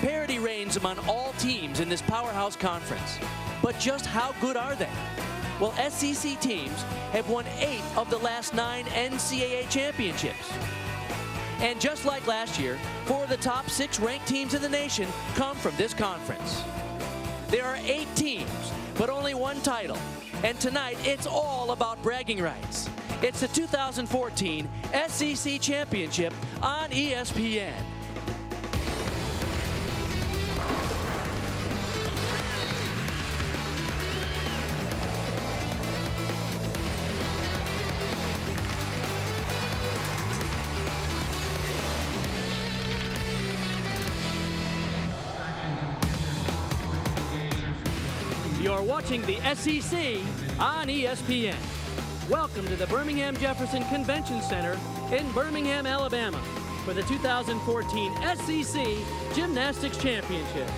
Parity reigns among all teams in this powerhouse conference. But just how good are they? Well, SEC teams have won 8 of the last 9 NCAA championships. And just like last year, 4 of the top 6 ranked teams in the nation come from this conference. There are 8 teams, but only 1 title. And tonight, it's all about bragging rights. It's the 2014 SEC Championship on ESPN. You're watching the SEC on ESPN. Welcome to the Birmingham Jefferson Convention Center in Birmingham, Alabama for the 2014 SEC Gymnastics Championship.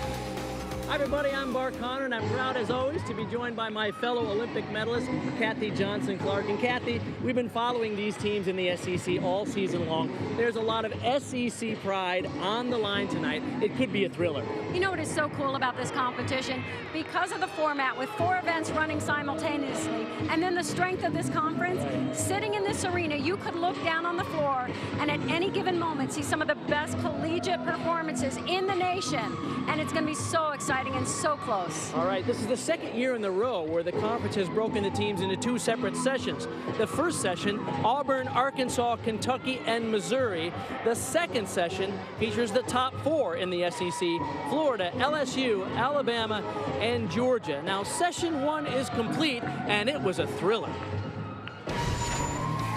Hi everybody, I'm Bart Connor, and I'm proud as always to be joined by my fellow Olympic medalist, Kathy Johnson-Clark. And Kathy, we've been following these teams in the SEC all season long. There's a lot of SEC pride on the line tonight. It could be a thriller. You know what is so cool about this competition? Because of the format with 4 events running simultaneously, and then the strength of this conference, sitting in this arena, you could look down on the floor and at any given moment see some of the best collegiate performances in the nation. And it's going to be so exciting and so close. All right, this is the second year in a row where the conference has broken the teams into 2 separate sessions. The first session, Auburn, Arkansas, Kentucky, and Missouri. The second session features the top 4 in the SEC, Florida, LSU, Alabama, and Georgia. Now, session 1 is complete, and it was a thriller.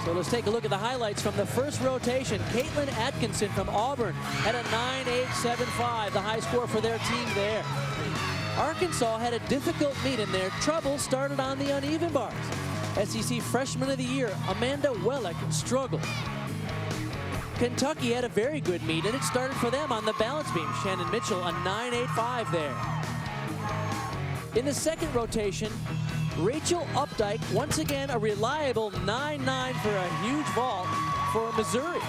So let's take a look at the highlights from the first rotation. Caitlin Atkinson from Auburn had a 9.875, the high score for their team there. Arkansas had a difficult meet in there. Trouble started on the uneven bars. SEC Freshman of the Year, Amanda Wellick, struggled. Kentucky had a very good meet, and it started for them on the balance beam. Shannon Mitchell, a 9.85 there. In the second rotation, Rachel Updike, once again a reliable 9.9 for a huge vault for Missouri.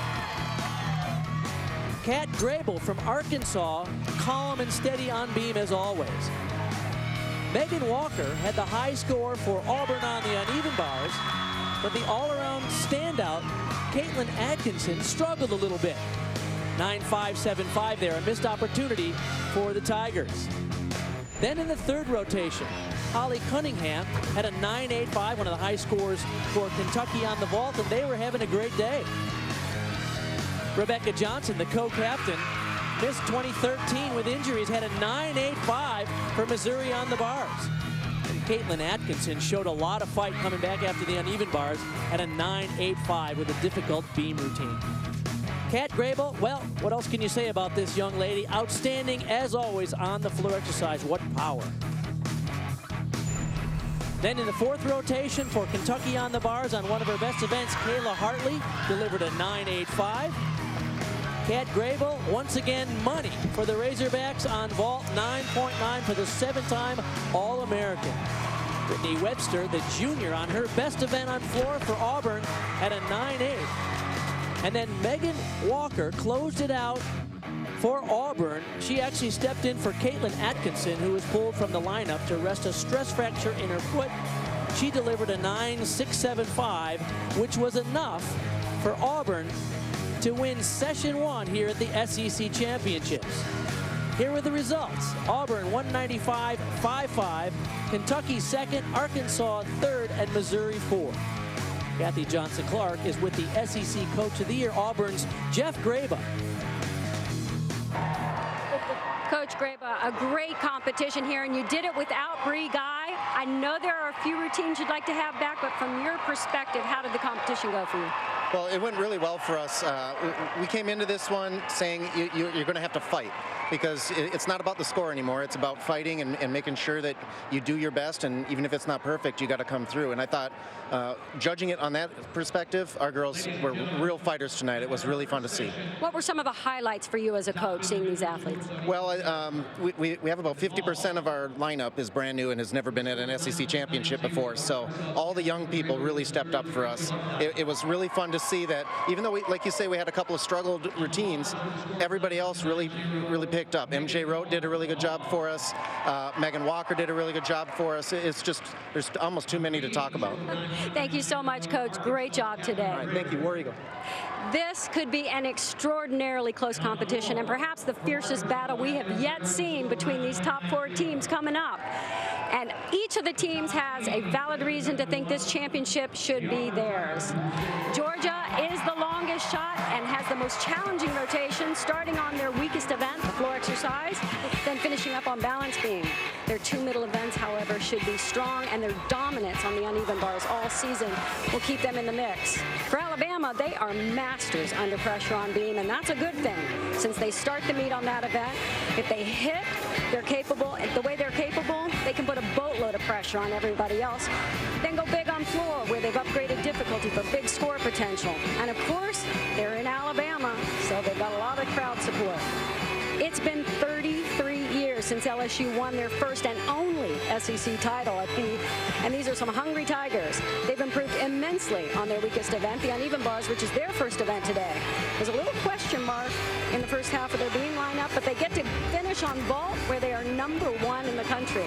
Kat Grable from Arkansas, calm and steady on beam as always. Megan Walker had the high score for Auburn on the uneven bars, but the all-around standout, Caitlin Atkinson, struggled a little bit. 9.575 there, a missed opportunity for the Tigers. Then in the third rotation, Holly Cunningham had a 9.85, one of the high scores for Kentucky on the vault, and they were having a great day. Rebecca Johnson, the co-captain, missed 2013 with injuries, had a 9.85 for Missouri on the bars. And Caitlin Atkinson showed a lot of fight coming back after the uneven bars at a 9.85 with a difficult beam routine. Kat Grable, well, what else can you say about this young lady? Outstanding as always on the floor exercise. What power. Then in the fourth rotation for Kentucky on the bars on one of her best events, Kayla Hartley delivered a 9.85. Kat Grable, once again, money for the Razorbacks on vault, 9.9 for the 7-time All-American. Brittany Webster, the junior, on her best event on floor for Auburn at a 9.8. And then Megan Walker closed it out for Auburn. She actually stepped in for Caitlin Atkinson, who was pulled from the lineup to rest a stress fracture in her foot. She delivered a 9.675, which was enough for Auburn to win session 1 here at the SEC Championships. Here are the results. Auburn 195.55, Kentucky second, Arkansas third, and Missouri fourth. Kathy Johnson-Clark is with the SEC Coach of the Year, Auburn's Jeff Graba. Coach Graba, a great competition here, and you did it without Bree Guy. I know there are a few routines you'd like to have back, but from your perspective, how did the competition go for you? Well, it went really well for us. We came into this one saying you're going to have to fight, because it's not about the score anymore. It's about fighting and making sure that you do your best, and even if it's not perfect, you got to come through. And I thought, judging it on that perspective, our girls were real fighters tonight. It was really fun to see. What were some of the highlights for you as a coach, seeing these athletes? Well, we have about 50% of our lineup is brand new and has never been at an SEC championship before. So all the young people really stepped up for us. It was really fun to see that, even though, like you say, we had a couple of struggled routines, everybody else really picked picked up. MJ Rote did a really good job for us. Megan Walker did a really good job for us. It's just, there's almost too many to talk about. Thank you so much, Coach. Great job today. All right, thank you. War Eagle. This could be an extraordinarily close competition and perhaps the fiercest battle we have yet seen between these top 4 teams coming up. And each of the teams has a valid reason to think this championship should be theirs. Georgia is the longest shot and has the most challenging rotation, starting on their weakest event, the floor exercise, then finishing up on balance beam. Their 2 middle events, however, should be strong, and their dominance on the uneven bars all season will keep them in the mix. For Alabama, they are masters under pressure on beam, and that's a good thing, since they start the meet on that event. If they hit, they're capable, the way they're capable, they can put a boatload of pressure on everybody else, then go big on floor, where they've upgraded difficulty for big score potential. And of course, they're in Alabama, so they've got a lot of crowd support. It's been 33 years since LSU won their first and only SEC title at the, and these are some hungry Tigers. They've improved immensely on their weakest event, the uneven bars, which is their first event today. There's a little question mark in the first half of their beam lineup, but they get to finish on vault, where they are #1 in the country.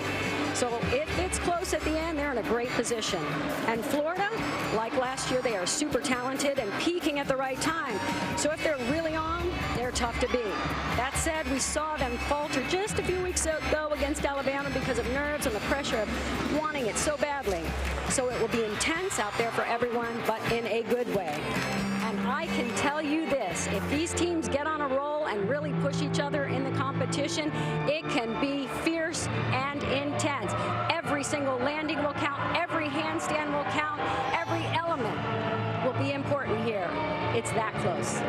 So if it's close at the end, they're in a great position. And Florida, like last year, they are super talented and peaking at the right time. So if they're really on, they're tough to beat. That said, we saw them falter just a few weeks ago against Alabama because of nerves and the pressure of wanting it so badly. So it will be intense out there for everyone, but in a good way. And I can tell you this, if these teams get on a roll and really push each other in the competition, it can be fierce and intense. Every single landing will count, every handstand will count, every element will be important here. It's that close.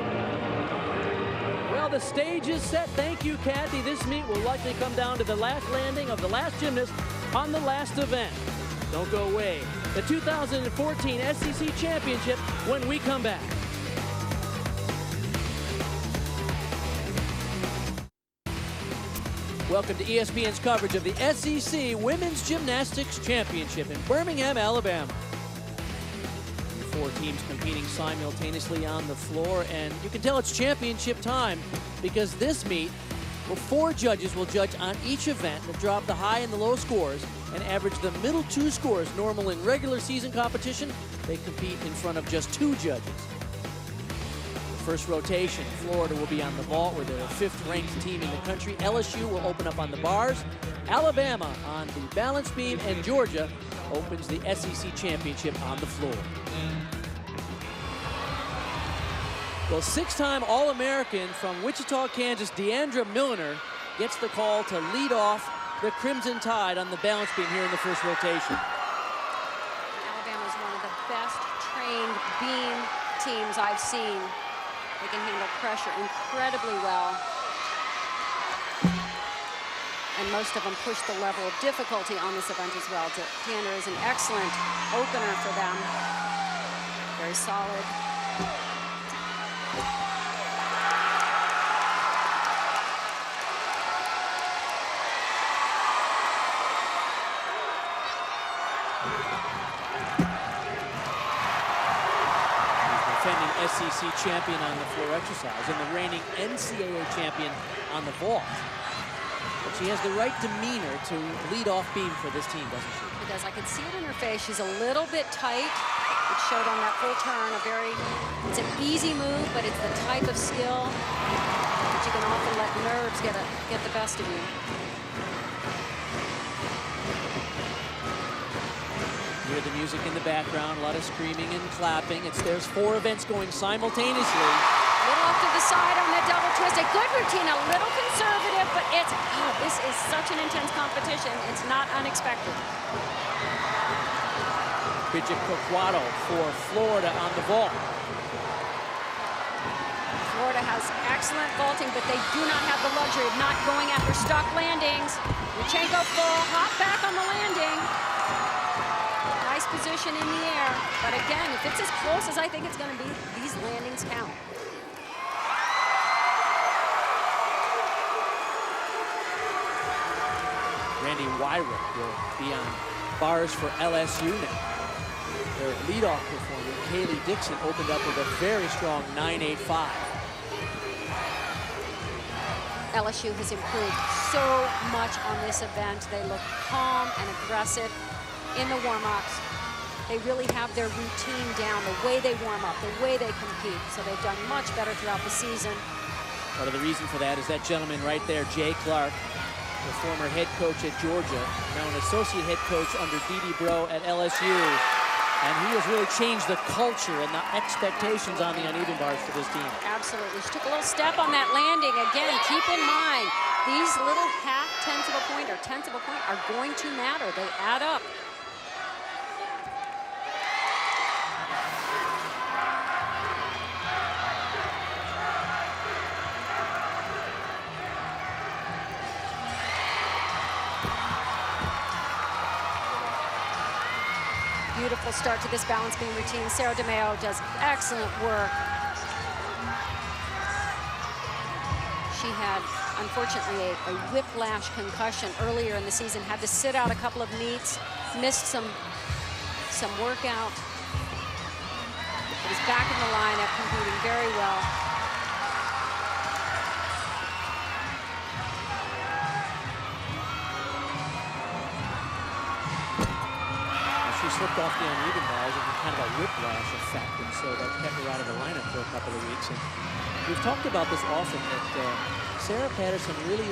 Well, the stage is set. Thank you, Kathy. This meet will likely come down to the last landing of the last gymnast on the last event. Don't go away. The 2014 SEC Championship when we come back. Welcome to ESPN's coverage of the SEC Women's Gymnastics Championship in Birmingham, Alabama. 4 teams competing simultaneously on the floor, and you can tell it's championship time because this meet, well, 4 judges will judge on each event that drop the high and the low scores and average the middle 2 scores. Normal in regular season competition, they compete in front of just 2 judges. The first rotation, Florida will be on the vault, where they're the 5th ranked team in the country. LSU will open up on the bars, Alabama on the balance beam, and Georgia opens the SEC Championship on the floor. Well, 6-time All-American from Wichita, Kansas, Deandra Milliner gets the call to lead off the Crimson Tide on the balance beam here in the first rotation. Alabama is one of the best trained beam teams I've seen. They can handle pressure incredibly well. And most of them push the level of difficulty on this event as well. Deandra is an excellent opener for them. Very solid. Defending SEC champion on the floor exercise and the reigning NCAA champion on the vault. But she has the right demeanor to lead off beam for this team, doesn't she? She does. I can see it in her face. She's a little bit tight. It showed on that full turn. It's an easy move, but it's the type of skill that you can often let nerves get the best of you. Hear the music in the background, a lot of screaming and clapping. There's 4 events going simultaneously. A little off to the side on that double twist. A good routine, a little conservative, but this is such an intense competition. It's not unexpected. Bridget Coquato for Florida on the vault. Florida has excellent vaulting, but they do not have the luxury of not going after stuck landings. Yurchenko full, hop back on the landing. Nice position in the air, but again, if it's as close as I think it's going to be, these landings count. Randy Wyrick will be on bars for LSU now. Their leadoff performer, Kaylee Dixon, opened up with a very strong 9.85. LSU has improved so much on this event. They look calm and aggressive in the warm-ups. They really have their routine down, the way they warm up, the way they compete. So they've done much better throughout the season. Part of the reason for that is that gentleman right there, Jay Clark, the former head coach at Georgia, now an associate head coach under Dee Bro at LSU. And he has really changed the culture and the expectations on the uneven bars for this team. Absolutely. She took a little step on that landing. Again, keep in mind, these little half-tenths of a point or tenths of a point are going to matter. They add up. Beautiful start to this balance beam routine. Sarah DeMeo does excellent work. She had, unfortunately, a whiplash concussion earlier in the season, had to sit out a couple of meets, missed some workout, but is back in the lineup, competing very well. She slipped off the uneven bars and had kind of a whiplash effect, and so that kept her out of the lineup for a couple of weeks. And we've talked about this often, that Sarah Patterson really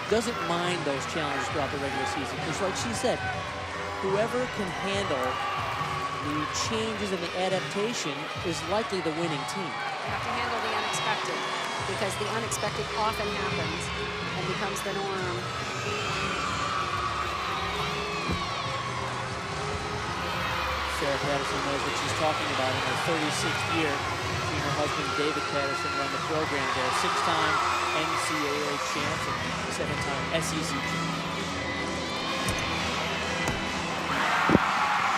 doesn't mind those challenges throughout the regular season, because like she said, whoever can handle the changes and the adaptation is likely the winning team. You have to handle the unexpected, because the unexpected often happens and becomes the norm. Sarah Patterson knows what she's talking about in her 36th year. She and her husband, David Patterson, run the program there. 6-time NCAA champ and 7-time SEC champ.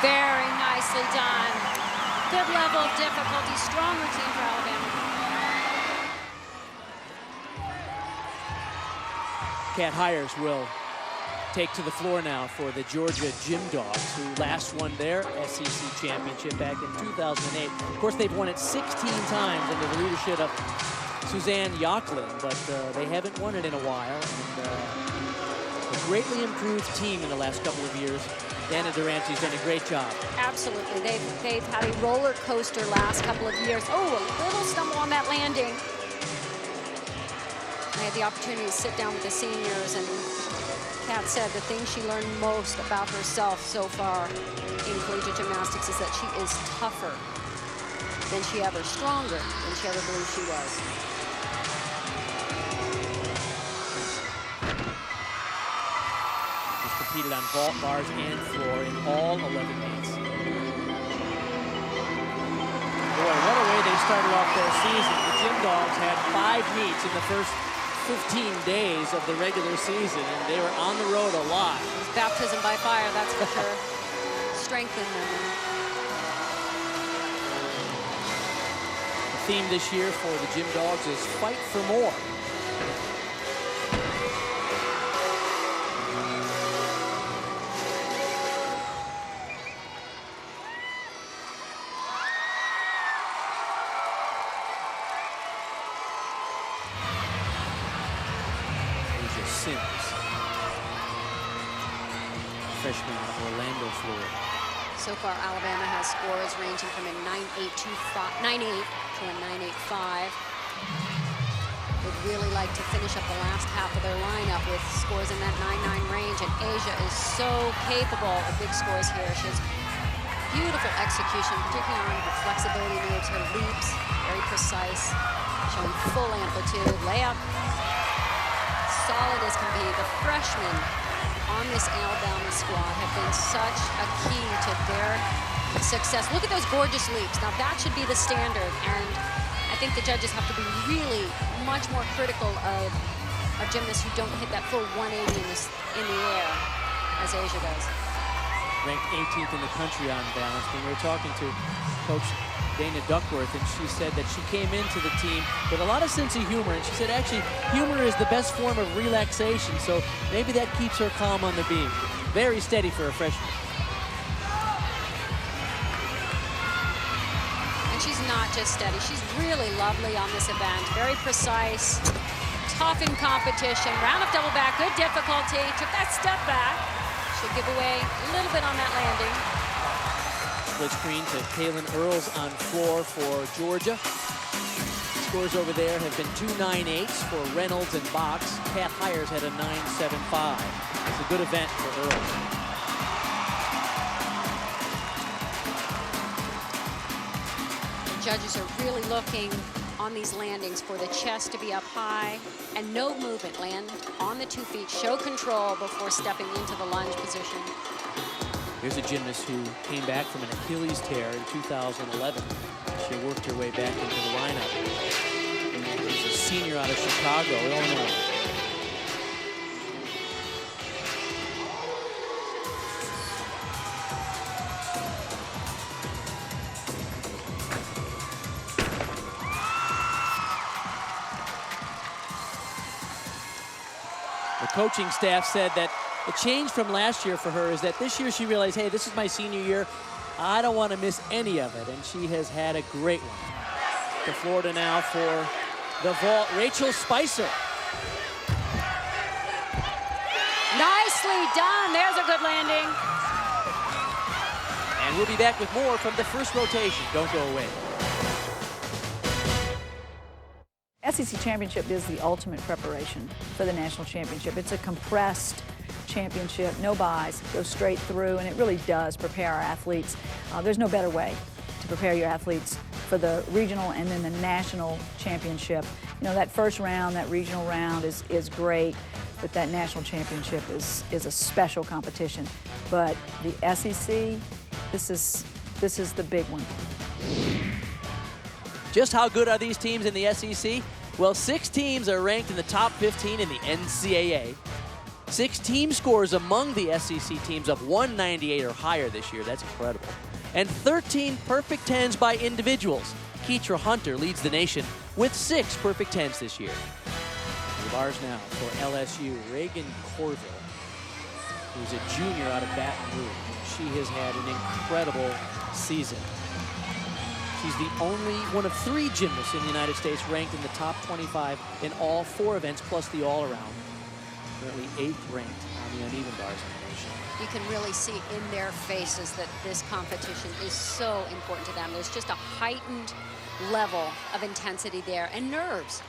Very nicely done. Good level of difficulty, strong routine for Alabama. Kat Hires will take to the floor now for the Georgia Gym Dogs, who last won their SEC championship back in 2008. Of course, they've won it 16 times under the leadership of Suzanne Yocklin, but they haven't won it in a while. And a greatly improved team in the last couple of years. Dana Durante's done a great job. Absolutely. They've had a roller coaster last couple of years. Oh, a little stumble on that landing. I had the opportunity to sit down with the seniors, and Kat said the thing she learned most about herself so far in collegiate gymnastics is that she is tougher than she ever, stronger than she ever believed she was. She's competed on vault, bars, and floor in all 11 meets. Boy, what a way they started off their season. The Gym Dogs had 5 meets in the first 15 days of the regular season, and they were on the road a lot. It was baptism by fire, that's for sure. Strengthened them. The theme this year for the Gym Dogs is fight for more. Freshman out of Orlando, Florida. So far, Alabama has scores ranging from a 9.8 to a 9.85. Would really like to finish up the last half of their lineup with scores in that 9.9 range, and Asia is so capable of big scores here. She has beautiful execution, particularly on her flexibility moves, her leaps, very precise, showing full amplitude, layup, solid as can be. The freshmen on this Alabama squad have been such a key to their success. Look at those gorgeous leaps. Now that should be the standard, and I think the judges have to be really much more critical of gymnasts who don't hit that full 180 in the air as Asia does. Ranked 18th in the country on balance. When we were talking to Coach Dana Duckworth, and she said that she came into the team with a lot of sense of humor, and she said actually humor is the best form of relaxation, so maybe that keeps her calm on the beam. Very steady for a freshman. And she's not just steady, she's really lovely on this event. Very precise, tough in competition. Round of double back, good difficulty. Took that step back. Should give away a little bit on that landing. Split screen to Kaylin Earls on floor for Georgia. Scores over there have been 2 9/8s for Reynolds and Box. Kat Hires had a 9.75. It's a good event for Earls. Judges are really looking on these landings for the chest to be up high and no movement. Land on the 2 feet, show control before stepping into the lunge position. Here's a gymnast who came back from an Achilles tear in 2011. She worked her way back into the lineup. She's a senior out of Chicago, Illinois. The coaching staff said that the change from last year for her is that this year she realized, hey, this is my senior year. I don't want to miss any of it, and she has had a great one. To Florida now for the vault, Rachel Spicer. Nicely done. There's a good landing. And we'll be back with more from the first rotation. Don't go away. SEC Championship is the ultimate preparation for the national championship. It's a compressed championship, no buys, goes straight through, and it really does prepare our athletes. There's no better way to prepare your athletes for the regional and then the national championship. You know, that first round, that regional round is great, but that national championship is a special competition. But the SEC, this is the big one. Just how good are these teams in the SEC? Well, 6 teams are ranked in the top 15 in the NCAA. 6 team scores among the SEC teams of 198 or higher this year. That's incredible. And 13 perfect 10s by individuals. Keitra Hunter leads the nation with 6 perfect 10s this year. The bars now for LSU, Reagan Corville, who's a junior out of Baton Rouge. She has had an incredible season. She's the only one of 3 gymnasts in the United States ranked in the top 25 in all 4 events, plus the all-around. Currently 8th ranked on the uneven bars in the nation. You can really see in their faces that this competition is so important to them. There's just a heightened level of intensity there and nerves.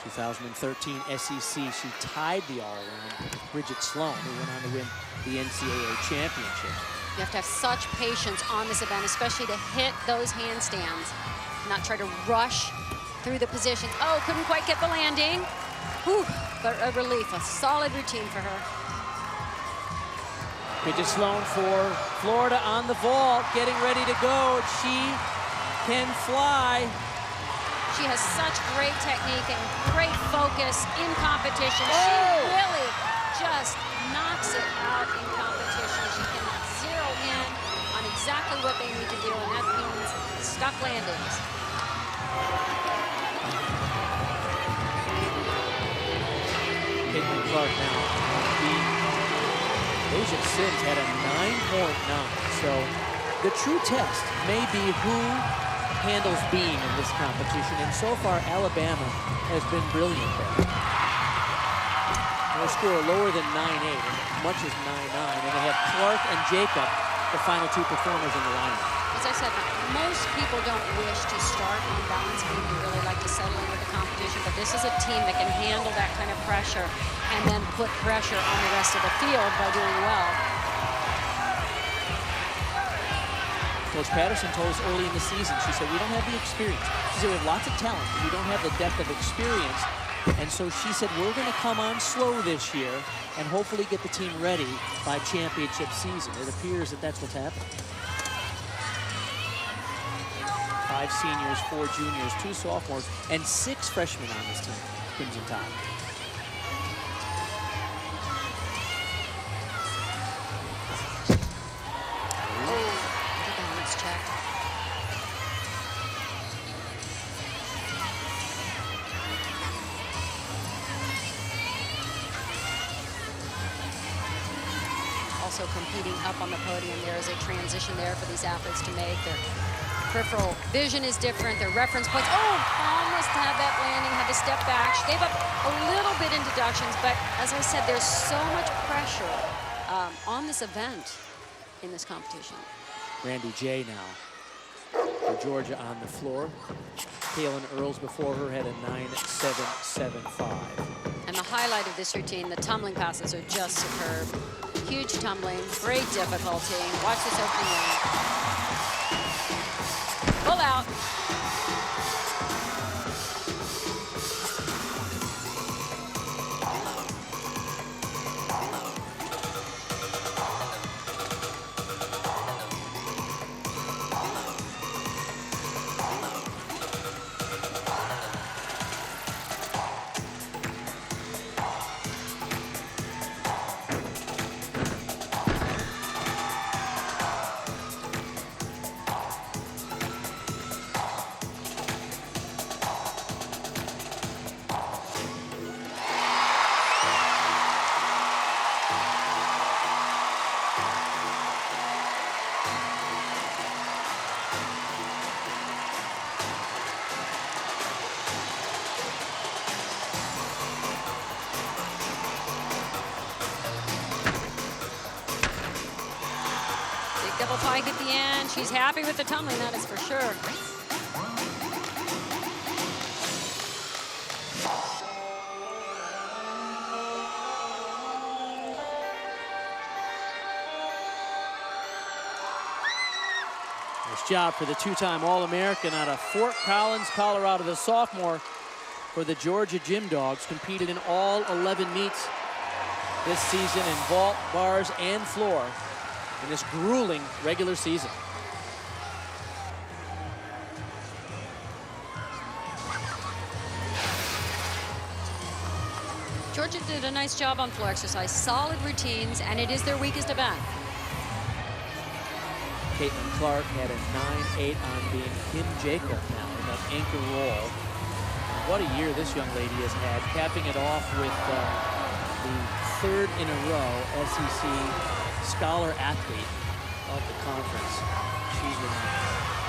2013 SEC, she tied the all-around with Bridget Sloan, who went on to win the NCAA championship. You have to have such patience on this event, especially to hit those handstands, not try to rush through the positions. Oh, couldn't quite get the landing. Whew, but a relief, a solid routine for her. Bridget Sloan for Florida on the vault, getting ready to go. She can fly. She has such great technique and great focus in competition. Oh! She really just knocks it out in competition. She can zero in on exactly what they need to do, and that means stuck landings. Caitlin Clark now. Asia Sims had a 9.9. So the true test may be who handles beam in this competition, and so far Alabama has been brilliant there. They'll score lower than 9.8, and much as 9.9, and they have Clark and Jacob, the final 2 performers in the lineup. As I said, most people don't wish to start on balance beam. They really like to settle into the competition, but this is a team that can handle that kind of pressure and then put pressure on the rest of the field by doing well. Coach Patterson told us early in the season, she said, we don't have the experience. She said, we have lots of talent, but we don't have the depth of experience. And so she said, we're going to come on slow this year and hopefully get the team ready by championship season. It appears that that's what's happening. 5 seniors, 4 juniors, 2 sophomores, and 6 freshmen on this team, Crimson Tide. Also competing up on the podium, there is a transition there for these athletes to make. They're peripheral vision is different. Their reference points. Oh, almost had that landing, had to step back. She gave up a little bit in deductions, but as I said, there's so much pressure on this event in this competition. Randy J now for Georgia on the floor. Kaylin Earls before her had a 9.775. And the highlight of this routine, the tumbling passes are just superb. Huge tumbling, great difficulty. Watch this opening lane. Pull out. Double pike at the end. She's happy with the tumbling, that is for sure. Nice job for the two-time All-American out of Fort Collins, Colorado. The sophomore for the Georgia Gym Dogs competed in all 11 meets this season in vault, bars, and floor in this grueling regular season. Georgia did a nice job on floor exercise, solid routines, and it is their weakest event. Caitlin Clark had a 9.8 on being Kim Jacob now in that anchor roll. What a year this young lady has had, capping it off with the third in a row SEC Scholar Athlete of the conference. She's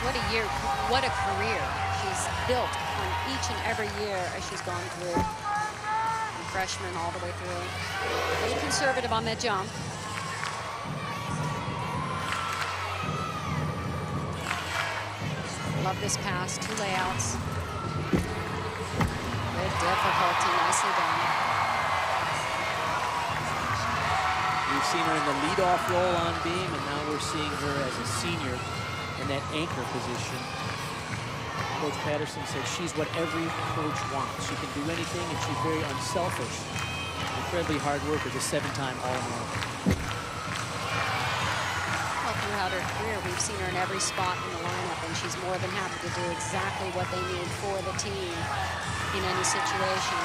What a year, what a career she's built on each and every year as she's gone through. From freshman all the way through. A little conservative on that jump. Love this pass, 2 layouts. With difficulty, nicely done. We've seen her in the leadoff role on beam, and now we're seeing her as a senior in that anchor position. Coach Patterson said she's what every coach wants. She can do anything, and she's very unselfish. Incredibly hard worker, the 7-time All-American. Well, throughout her career, we've seen her in every spot in the lineup, and she's more than happy to do exactly what they need for the team in any situation.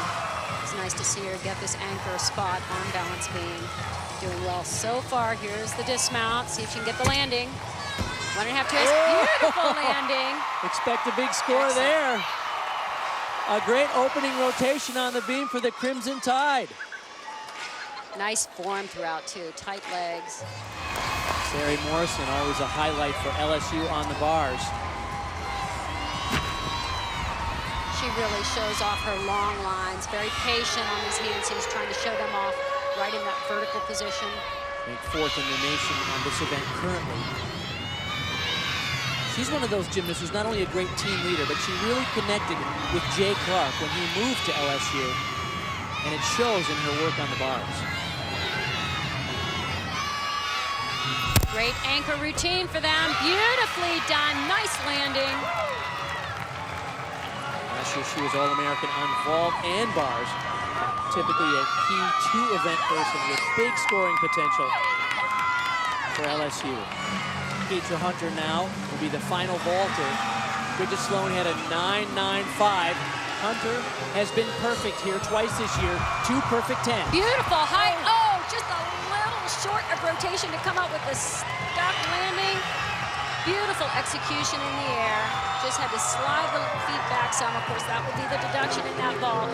It's nice to see her get this anchor spot on balance beam. Doing well so far. Here's the dismount. See if she can get the landing. 1.5 twists. Beautiful landing. Expect a big score there. A great opening rotation on the beam for the Crimson Tide. Nice form throughout, too. Tight legs. Sari Morrison, always a highlight for LSU on the bars. She really shows off her long lines. Very patient on these handstands, trying to show them off right in that vertical position. Ranked 4th in the nation on this event currently. She's one of those gymnasts who's not only a great team leader, but she really connected with Jay Clark when he moved to LSU, and it shows in her work on the bars. Great anchor routine for them. Beautifully done. Nice landing. Last year she was All-American on vault and bars. Typically a key 2-event person with big scoring potential for LSU. Keitra Hunter now will be the final vaulter. Bridget Sloan had a 9.95. Hunter has been perfect here twice this year. 2 perfect 10. Beautiful height. Oh, just a little short of rotation to come up with the stuck landing. Beautiful execution in the air. Just had to slide the feet back some. Of course, that would be the deduction in that vault.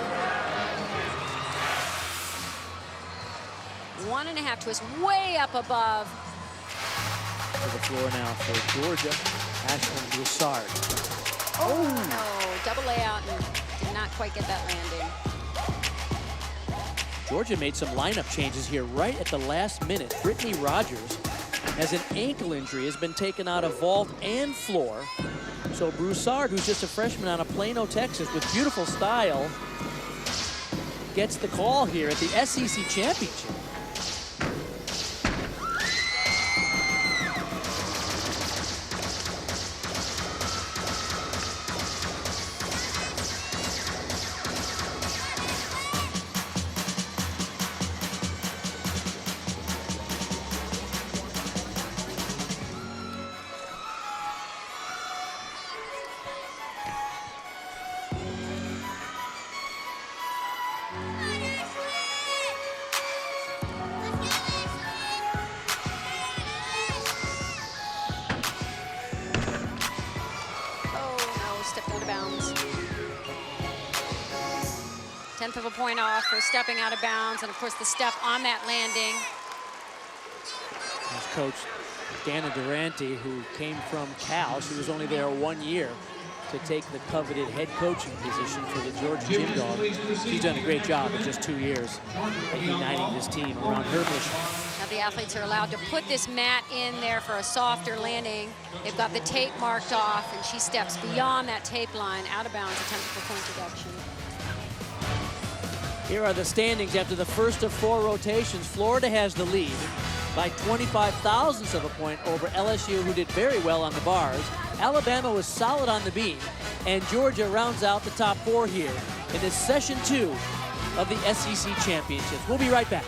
1.5 twists way up above. To the floor now for Georgia. Ashlyn Broussard. Oh, no, double layout and did not quite get that landing. Georgia made some lineup changes here right at the last minute. Brittany Rogers has an ankle injury, has been taken out of vault and floor. So Broussard, who's just a freshman out of Plano, Texas, with beautiful style, gets the call here at the SEC Championship. Stepped out of bounds. 1/10 of a point off for stepping out of bounds, and of course the step on that landing. There's Coach Dana Durante, who came from Cal. She was only there 1 year to take the coveted head coaching position for the Georgia Gym Dogs. She's done a great job in just 2 years at uniting this team around her mission. Now the athletes are allowed to put this mat in there for a softer landing. They've got the tape marked off, and she steps beyond that tape line, out of bounds, attempt for point deduction. Here are the standings after the first of 4 rotations. Florida has the lead by 25 thousandths of a point over LSU, who did very well on the bars. Alabama was solid on the beam, and Georgia rounds out the top 4 here in this session 2 of the SEC Championships. We'll be right back.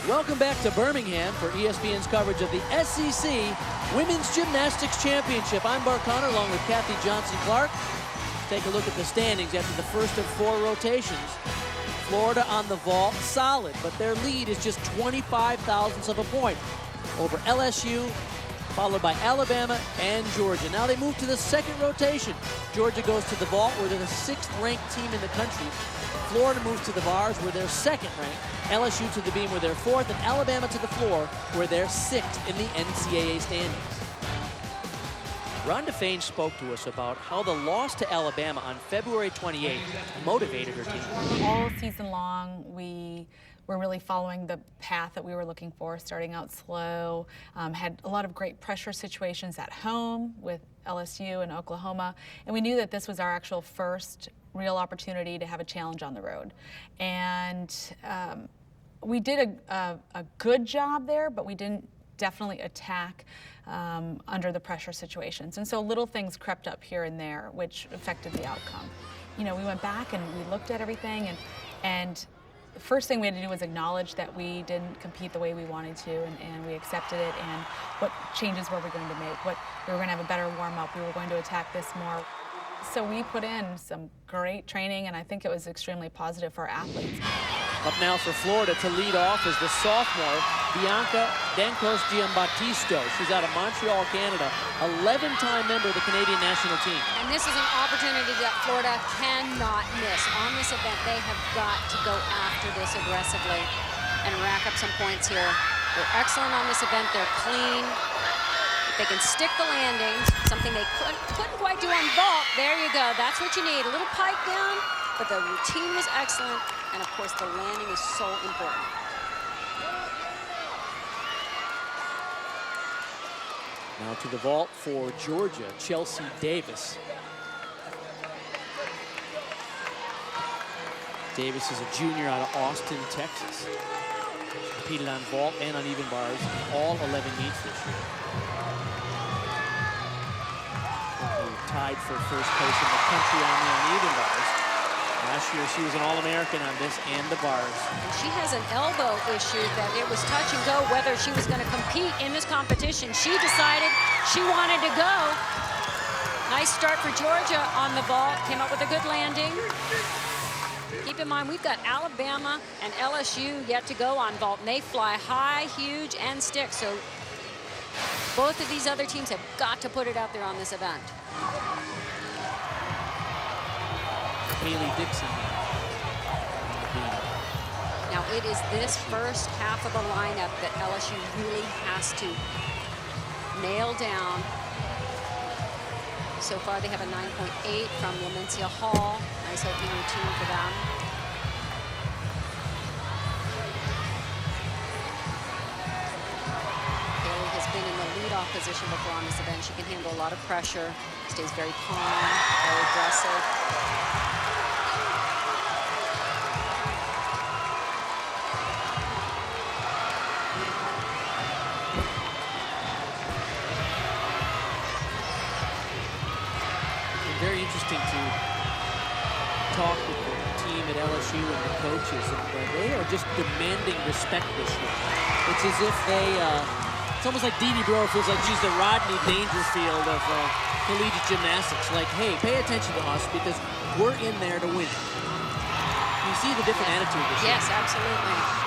Welcome back to Birmingham for ESPN's coverage of the SEC Women's Gymnastics Championship. I'm Bart Connor along with Kathy Johnson-Clark. Take a look at the standings after the first of 4 rotations. Florida on the vault, solid, but their lead is just 25 thousandths of a point over LSU, followed by Alabama and Georgia. Now they move to the second rotation. Georgia goes to the vault, where they're the 6th ranked team in the country. Florida moves to the bars, where they're 2nd ranked. LSU to the beam, where they're 4th, and Alabama to the floor, where they're 6th in the NCAA standings. Rhonda Fain spoke to us about how the loss to Alabama on February 28th motivated her team. All season long, we were really following the path that we were looking for, starting out slow, had a lot of great pressure situations at home with LSU and Oklahoma, and we knew that this was our actual first real opportunity to have a challenge on the road. And we did a good job there, but we didn't definitely attack under the pressure situations. And so little things crept up here and there, which affected the outcome. You know, we went back and we looked at everything, and the first thing we had to do was acknowledge that we didn't compete the way we wanted to, and we accepted it, and what changes were we going to make? We were going to have a better warm-up, we were going to attack this more. So we put in some great training, and I think it was extremely positive for our athletes. Up now for Florida to lead off is the sophomore, Bianca Dancos Giambattisto. She's out of Montreal, Canada, 11-time member of the Canadian national team. And this is an opportunity that Florida cannot miss. On this event, they have got to go after this aggressively and rack up some points here. They're excellent on this event. They're clean. If they can stick the landings, something they couldn't quite do on vault, there you go. That's what you need. A little pipe down, but the routine was excellent. And of course, the landing is so important. Now to the vault for Georgia, Chelsea Davis. Davis is a junior out of Austin, Texas. Competed on vault and on even bars in all 11 meets this year. Tied for first place in the country on the even bars. Last year, she was an All-American on this and the bars. And she has an elbow issue that it was touch and go whether she was going to compete in this competition. She decided she wanted to go. Nice start for Georgia on the vault. Came up with a good landing. Keep in mind, we've got Alabama and LSU yet to go on vault, and they fly high, huge, and stick. So both of these other teams have got to put it out there on this event. Haley Dixon. Now it is this first half of the lineup that LSU really has to nail down. So far, they have a 9.8 from Lamencia Hall. Nice opening routine for them. Haley has been in the leadoff position before on this event. She can handle a lot of pressure, stays very calm, very aggressive. Very interesting to talk with the team at LSU and the coaches, and they are just demanding respect this year. It's as if they, it's almost like Dee Dee Brewer feels like she's the Rodney Dangerfield of collegiate gymnastics. Like, hey, pay attention to us because we're in there to win. You see the different attitude this year. Yes, absolutely.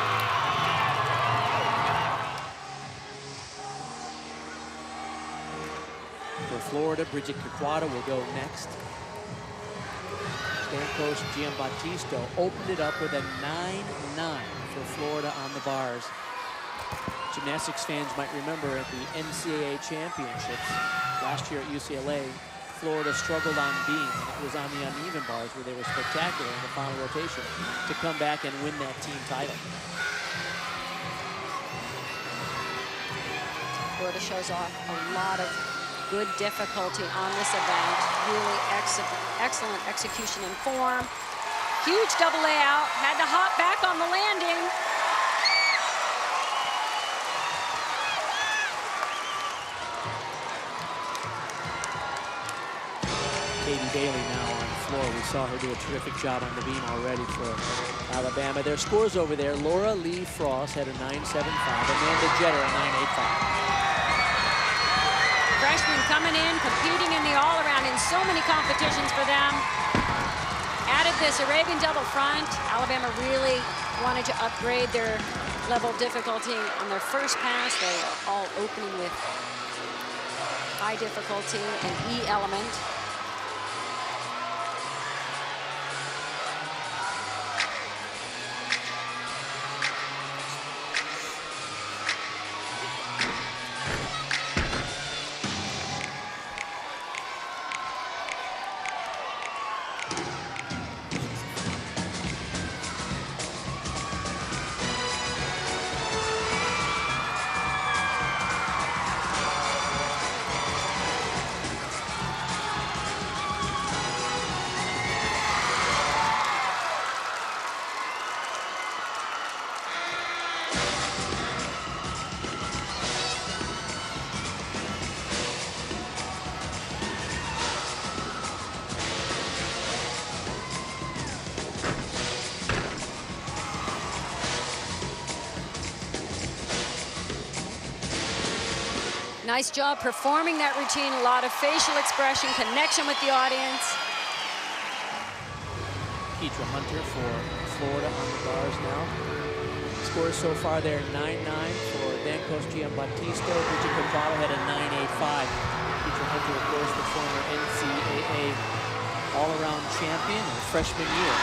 For Florida, Bridget Caquata will go next. Their coach, Giambattista, opened it up with a 9-9 for Florida on the bars. Gymnastics fans might remember at the NCAA championships last year at UCLA, Florida struggled on beam, and it was on the uneven bars where they were spectacular in the final rotation to come back and win that team title. Florida shows off a lot of good difficulty on this event. Really excellent execution and form. Huge double layout. Had to hop back on the landing. Katie Bailey now on the floor. We saw her do a terrific job on the beam already for Alabama. Their scores over there, Laura Lee Frost had a 9.75, Amanda Jeter a 9.85. Freshmen coming in, competing in the all-around in so many competitions for them. Added this Arabian double front. Alabama really wanted to upgrade their level of difficulty on their first pass. They are all opening with high difficulty and E element. Nice job performing that routine. A lot of facial expression, connection with the audience. Keitra Hunter for Florida on the bars now. Scores so far there, 9-9 for then coach Giambattista. Bridget Caquata had a 9.85. Keitra Hunter, of course, the former NCAA all-around champion in freshman year.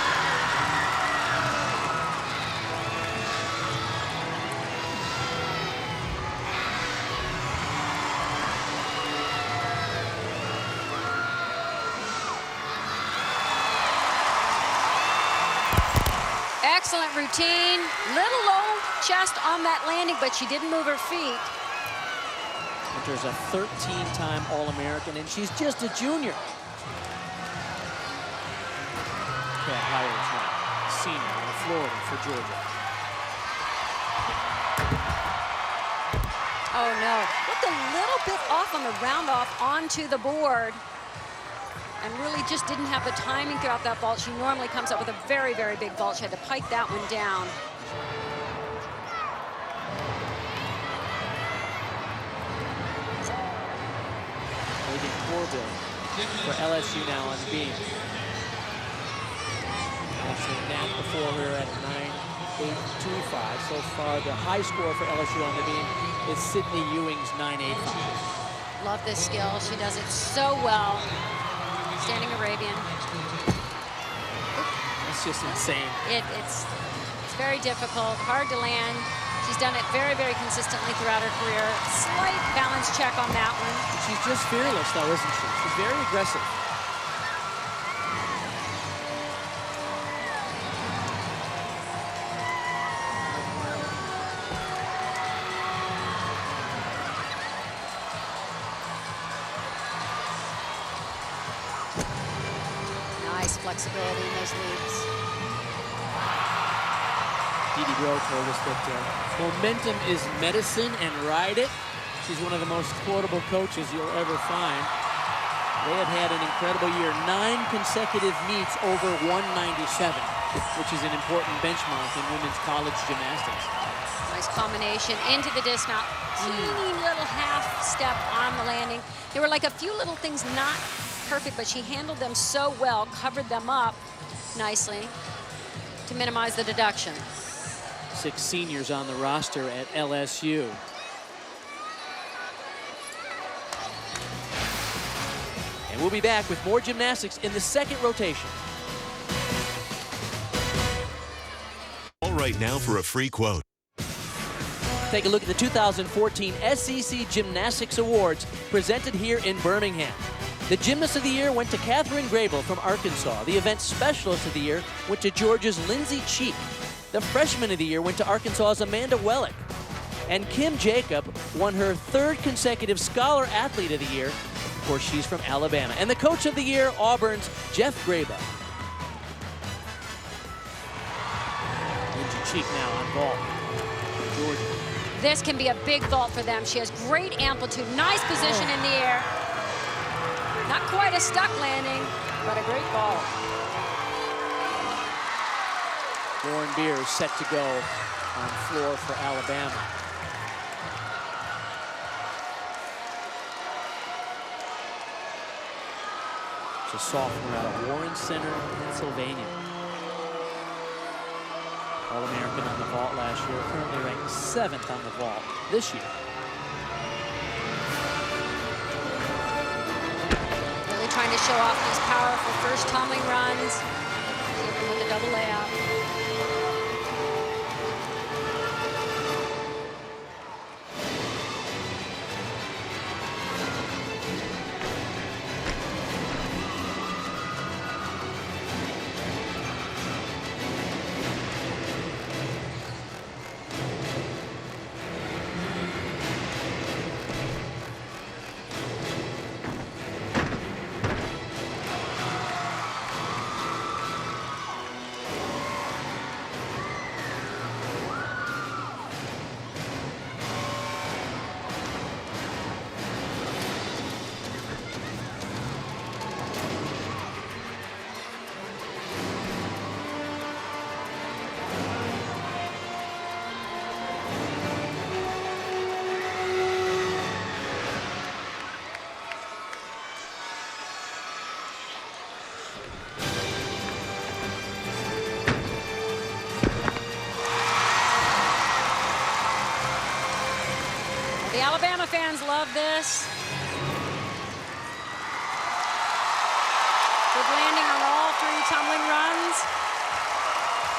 Excellent routine, little low chest on that landing, but she didn't move her feet. Hunter's a 13-time All-American, and she's just a junior. Kat Hires now, senior out of Florida for Georgia. Oh no, looked a little bit off on the round-off onto the board. And really just didn't have the timing throughout that vault. She normally comes up with a very, very big vault. She had to pike that one down. Megan Corbett for LSU now on the beam. Actually, Nat before her at a 9.825. So far, the high score for LSU on the beam is Sydney Ewing's 9.85. Love this skill. She does it so well. Standing Arabian. That's just insane. It's very difficult, hard to land. She's done it very, very consistently throughout her career. Slight balance check on that one. She's just fearless, though, isn't she? She's very aggressive. Nice flexibility in those leaps. Dee Bro told us that momentum is medicine, and ride it. She's one of the most quotable coaches you'll ever find. They have had an incredible year. 9 consecutive meets over 197, which is an important benchmark in women's college gymnastics. Nice combination into the dismount. Teeny little half step on the landing. There were like a few little things not perfect, but she handled them so well, covered them up nicely to minimize the deduction. 6 seniors on the roster at LSU. And we'll be back with more gymnastics in the second rotation. All right, now for a free quote. Take a look at the 2014 SEC Gymnastics Awards presented here in Birmingham. The Gymnast of the Year went to Katherine Grable from Arkansas. The Event Specialist of the Year went to Georgia's Lindsay Cheek. The Freshman of the Year went to Arkansas's Amanda Wellick. And Kim Jacob won her 3rd consecutive Scholar Athlete of the Year. Of course, she's from Alabama. And the Coach of the Year, Auburn's Jeff Graba. Lindsay Cheek now on vault. Georgia. This can be a big vault for them. She has great amplitude, nice position in the air. Not quite a stuck landing, but a great vault. Lauren Beer is set to go on floor for Alabama. She's a sophomore out of Warren Center, Pennsylvania. All-American on the vault last year, currently ranked 7th on the vault this year. Really trying to show off these powerful first tumbling runs, even with a double layout. The Alabama fans love this. Good landing on all 3 tumbling runs.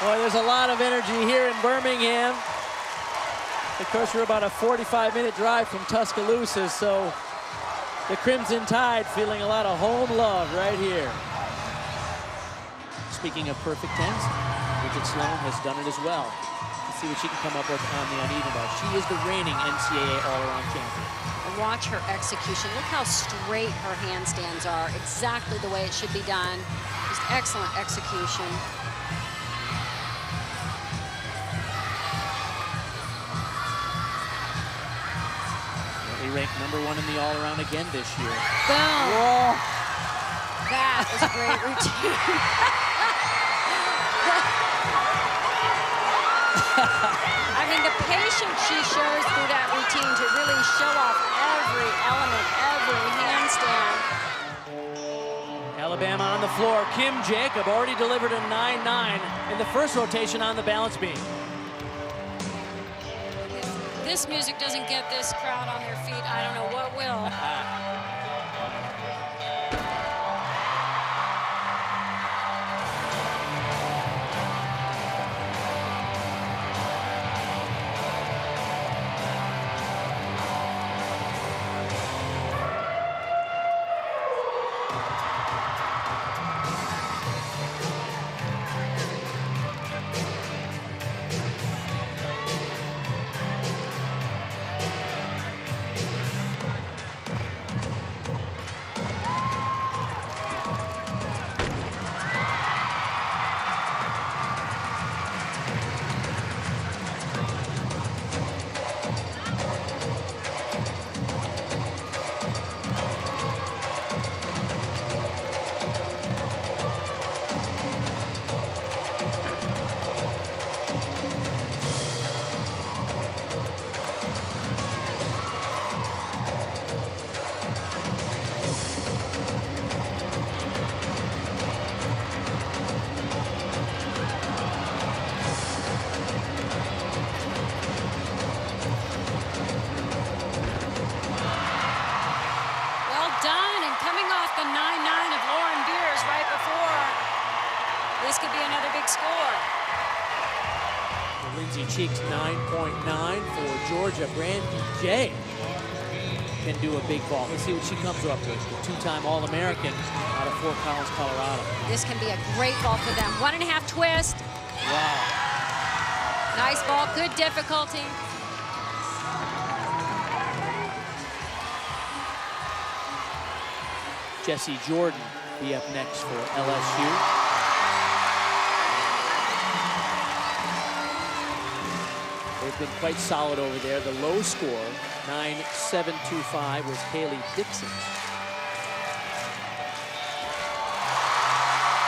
Boy, there's a lot of energy here in Birmingham. Of course, we're about a 45-minute drive from Tuscaloosa, so the Crimson Tide feeling a lot of home love right here. Speaking of perfect tens, Bridget Sloan has done it as well. Let's see what she can come up with on the uneven bar. She is the reigning NCAA all-around champion. And watch her execution. Look how straight her handstands are. Exactly the way it should be done. Just excellent execution. Currently ranked #1 in the all-around again this year. Boom. Whoa. That was a great routine. I mean, the patience she shows through that routine to really show off every element, every handstand. Alabama on the floor. Kim Jacob already delivered a 9-9 in the first rotation on the balance beam. If this music doesn't get this crowd on their feet, I don't know what will. another big score. Lindsay Cheeks 9.9 for Georgia. Brandy J can do a big vault. Let's see what she comes up with. The two-time All-American out of Fort Collins, Colorado. This can be a great vault for them. 1.5 twist. Wow. Nice vault, good difficulty. Jessie Jordan be up next for LSU. They've been quite solid over there. The low score, 9.725, was Kaylee Dixon.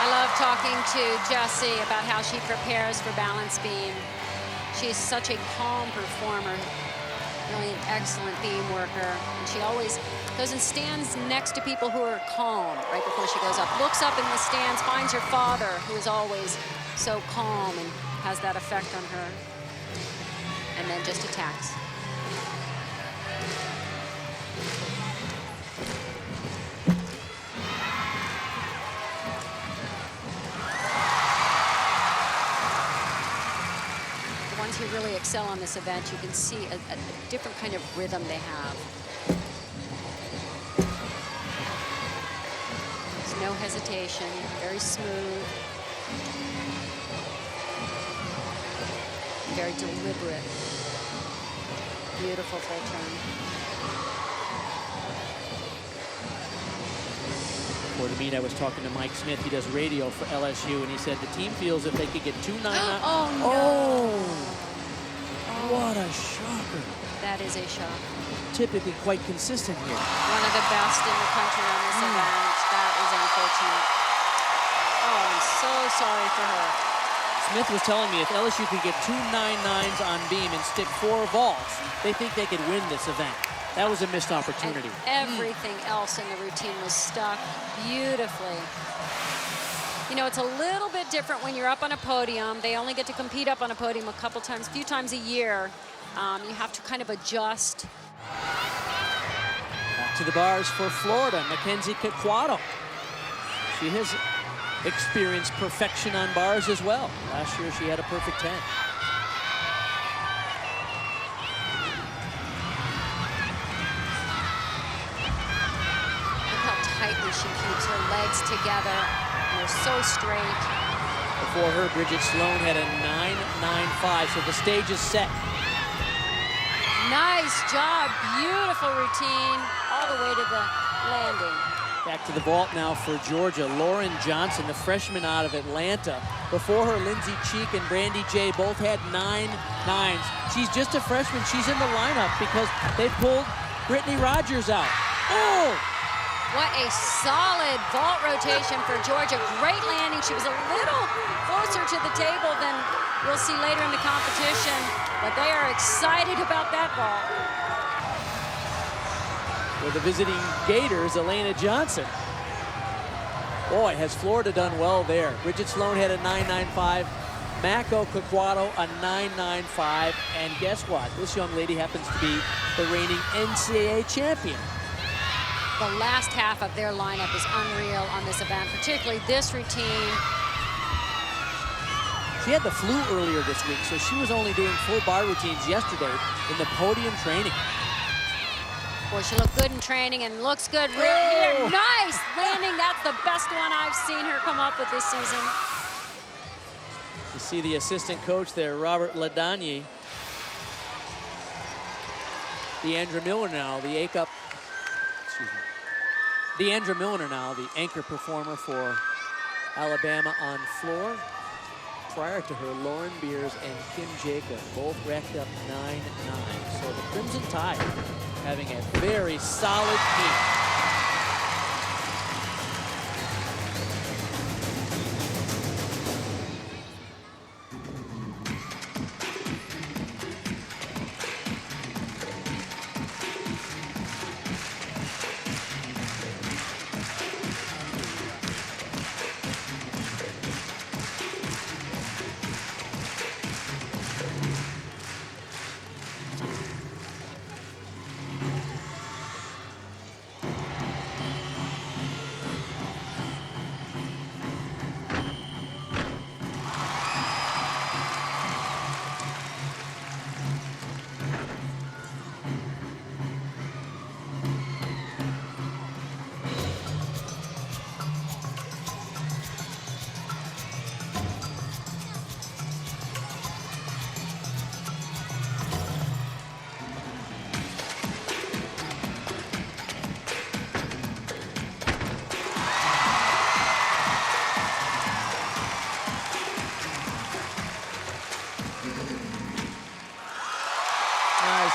I love talking to Jessie about how she prepares for balance beam. She's such a calm performer, really an excellent beam worker. And she always goes and stands next to people who are calm right before she goes up. Looks up in the stands, finds her father, who is always so calm and has that effect on her. And then just attacks. The ones who really excel on this event, you can see a different kind of rhythm they have. There's no hesitation, very smooth. Very deliberate. Beautiful full turn. Before the meet, I was talking to Mike Smith. He does radio for LSU, and he said the team feels if they could get 2.99. Oh, no. Oh, what a shocker. That is a shock. Typically quite consistent here. One of the best in the country on this event. That is unfortunate. Oh, I'm so sorry for her. Smith was telling me if LSU could get 2 9.9s on beam and stick 4 vaults, they think they could win this event. That was a missed opportunity. And everything else in the routine was stuck beautifully. You know, it's a little bit different when you're up on a podium. They only get to compete up on a podium a few times a year. You have to kind of adjust. Back to the bars for Florida, Mackenzie Caquato. She has experienced perfection on bars as well. Last year she had a perfect 10. Look how tightly she keeps her legs together. They're so straight. Before her, Bridget Sloan had a 9.95, so the stage is set. Nice job, beautiful routine, all the way to the landing. Back to the vault now for Georgia. Lauren Johnson, the freshman out of Atlanta. Before her, Lindsay Cheek and Brandy J both had 9.9s. She's just a freshman. She's in the lineup because they pulled Brittany Rogers out. Oh! What a solid vault rotation for Georgia. Great landing. She was a little closer to the table than we'll see later in the competition, but they are excited about that vault. For the visiting Gators, Elena Johnson. Boy, has Florida done well there. Bridget Sloan had a 9.95. Mako Caquato a 9.95. And guess what? This young lady happens to be the reigning NCAA champion. The last half of their lineup is unreal on this event, particularly this routine. She had the flu earlier this week, so she was only doing full bar routines yesterday in the podium training. Boy, she looked good in training and looks good right here. Nice landing. That's the best one I've seen her come up with this season. You see the assistant coach there, Robert Ladagny. Deandra Miller now, the Deandra Miller now, the anchor performer for Alabama on floor. Prior to her, Lauren Beers and Kim Jacob both racked up 9.9. So the Crimson Tide having a very solid team.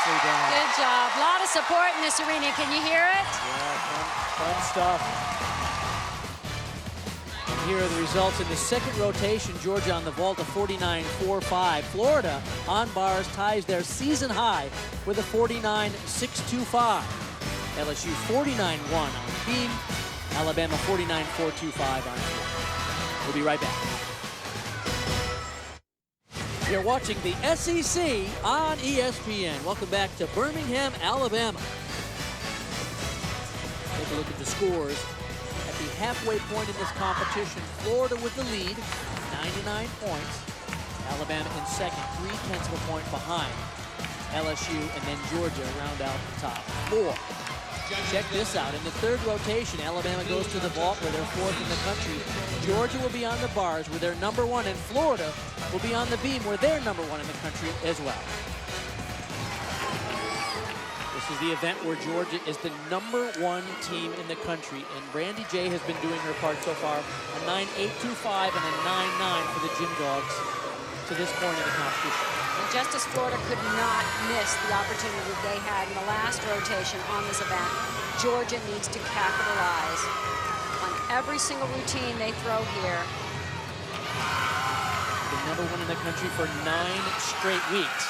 Nicely done. Good job. A lot of support in this arena. Can you hear it? Yeah, fun stuff. And here are the results in the second rotation. Georgia on the vault, a 49.45. Florida on bars ties their season high with a 49.625. LSU 49.1 on beam. Alabama 49.425 on floor. We'll be right back. You're watching the SEC on ESPN. Welcome back to Birmingham, Alabama. Take a look at the scores. At the halfway point in this competition, Florida with the lead, 99 points. Alabama in second, 0.3 of a point behind. LSU and then Georgia round out the top four. Check this out. In the third rotation, Alabama goes to the vault where they're fourth in the country. Georgia will be on the bars where they're number one, and Florida will be on the beam where they're number one in the country as well. This is the event where Georgia is the number one team in the country, and Brandy J has been doing her part so far. A 9.825 and a 9.9 for the Gym Dogs to this point in the competition. And just as Florida could not miss the opportunity they had in the last rotation on this event, Georgia needs to capitalize on every single routine they throw here. The number one in the country for 9 straight weeks.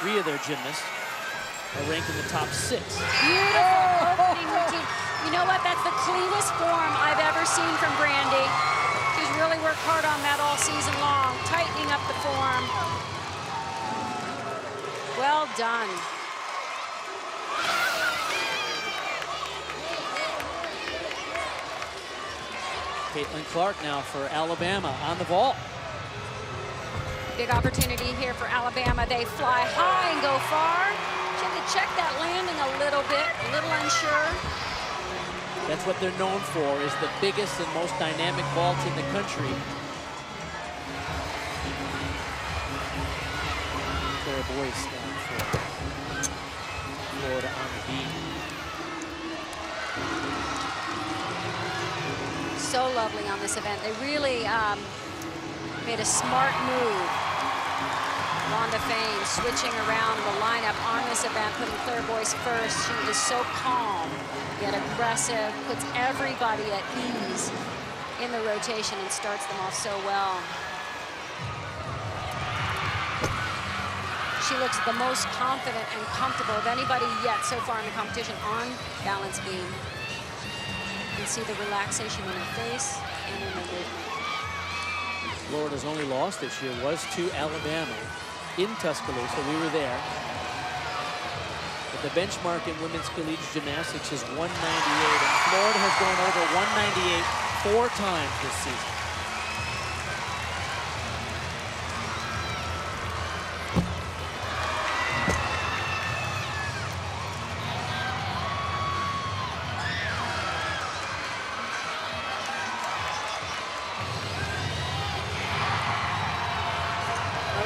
3 of their gymnasts are ranked in the top 6. Beautiful opening routine. You know what? That's the cleanest form I've ever seen from Brandy. She's really worked hard on that all season long, tightening up the form. Well done. Caitlin Clark now for Alabama on the vault. Big opportunity here for Alabama. They fly high and go far. She had to check that landing a little bit, a little unsure. That's what they're known for, is the biggest and most dynamic vault in the country. Claire Boyce now for Florida on the beam. So lovely on this event. They really made a smart move. Rhonda Fain switching around the lineup on this event, putting Claire Boyce first. She is so calm, yet aggressive, puts everybody at ease in the rotation and starts them off so well. She looks the most confident and comfortable of anybody yet so far in the competition on balance beam. You can see the relaxation in her face and in her movement. Florida's only loss this year was to Alabama in Tuscaloosa. We were there. But the benchmark in women's collegiate gymnastics is 198, and Florida has gone over 198 4 times this season.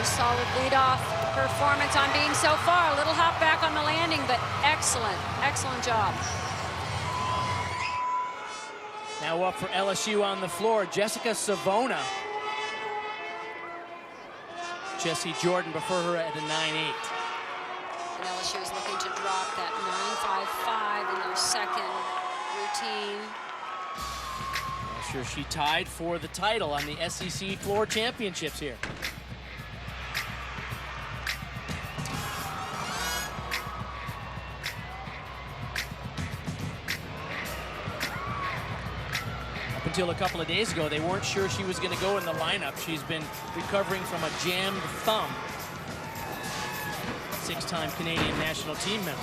Solid lead-off performance on beam so far. A little hop back on the landing, but excellent, excellent job. Now up for LSU on the floor, Jessica Savona. Jessie Jordan before her at a 9.8. And LSU is looking to drop that 9.55 in their second routine. I'm sure she tied for the title on the SEC Floor Championships here. Until a couple of days ago, they weren't sure she was going to go in the lineup. She's been recovering from a jammed thumb. 6-time Canadian national team member.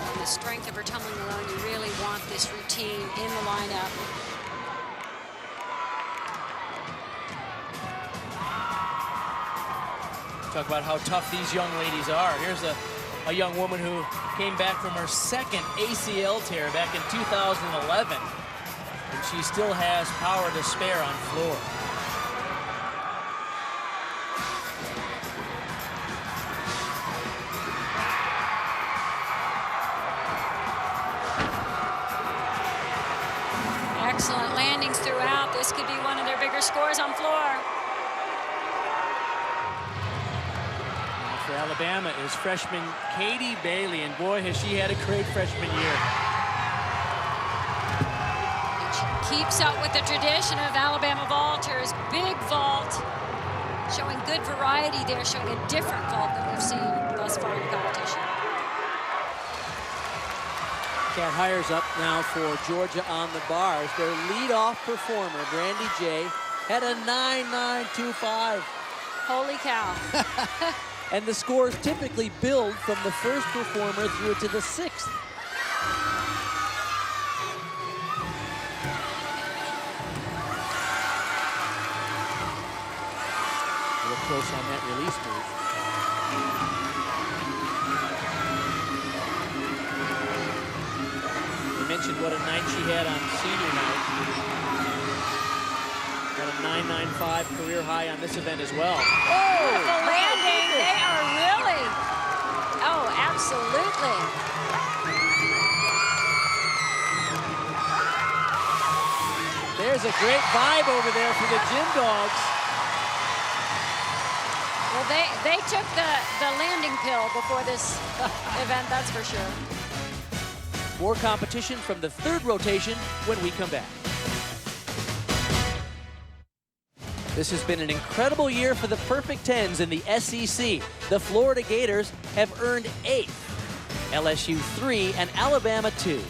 And the strength of her tumbling alone, you really want this routine in the lineup. Talk about how tough these young ladies are. Here's a young woman who came back from her second ACL tear back in 2011. And she still has power to spare on floor. Excellent landings throughout. This could be one of their bigger scores on floor. Now for Alabama is freshman Katie Bailey, and boy, has she had a great freshman year. And she keeps up with the tradition of Alabama vaulters. Big vault, showing good variety there, showing a different vault than we've seen thus far in the competition. Cat Hires up now for Georgia on the bars. Their leadoff performer, Brandy J, had a 9.925. Holy cow. And the scores typically build from the first performer through to the sixth. A little close on that release move. You mentioned what a night she had on senior night. Got a 9.95 career high on this event as well. Beautiful landing. They are really. Oh, absolutely. There's a great vibe over there for the Gym Dogs. Well, they took the landing pill before this event, that's for sure. More competition from the third rotation when we come back. This has been an incredible year for the Perfect Tens in the SEC. The Florida Gators have earned 8th, LSU 3, and Alabama 2.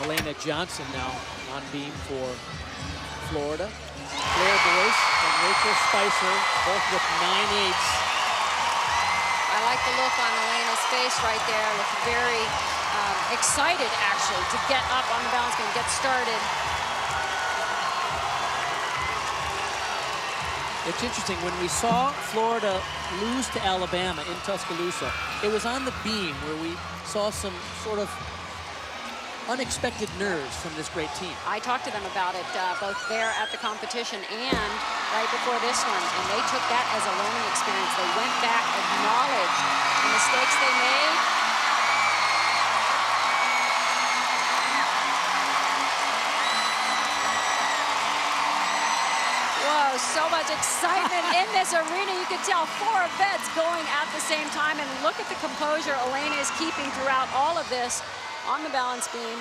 Elena Johnson now on beam for Florida. Claire Boyce and Rachel Spicer, both with 9/8. I like the look on Elena's face right there. Looks very excited, actually, to get up on the balance beam, get started. It's interesting, when we saw Florida lose to Alabama in Tuscaloosa, it was on the beam where we saw some sort of unexpected nerves from this great team. I talked to them about it both there at the competition and right before this one, and they took that as a learning experience. They went back, acknowledged the mistakes they made. Whoa, so much excitement in this arena. You could tell 4 events going at the same time, and look at the composure Elena is keeping throughout all of this on the balance beam.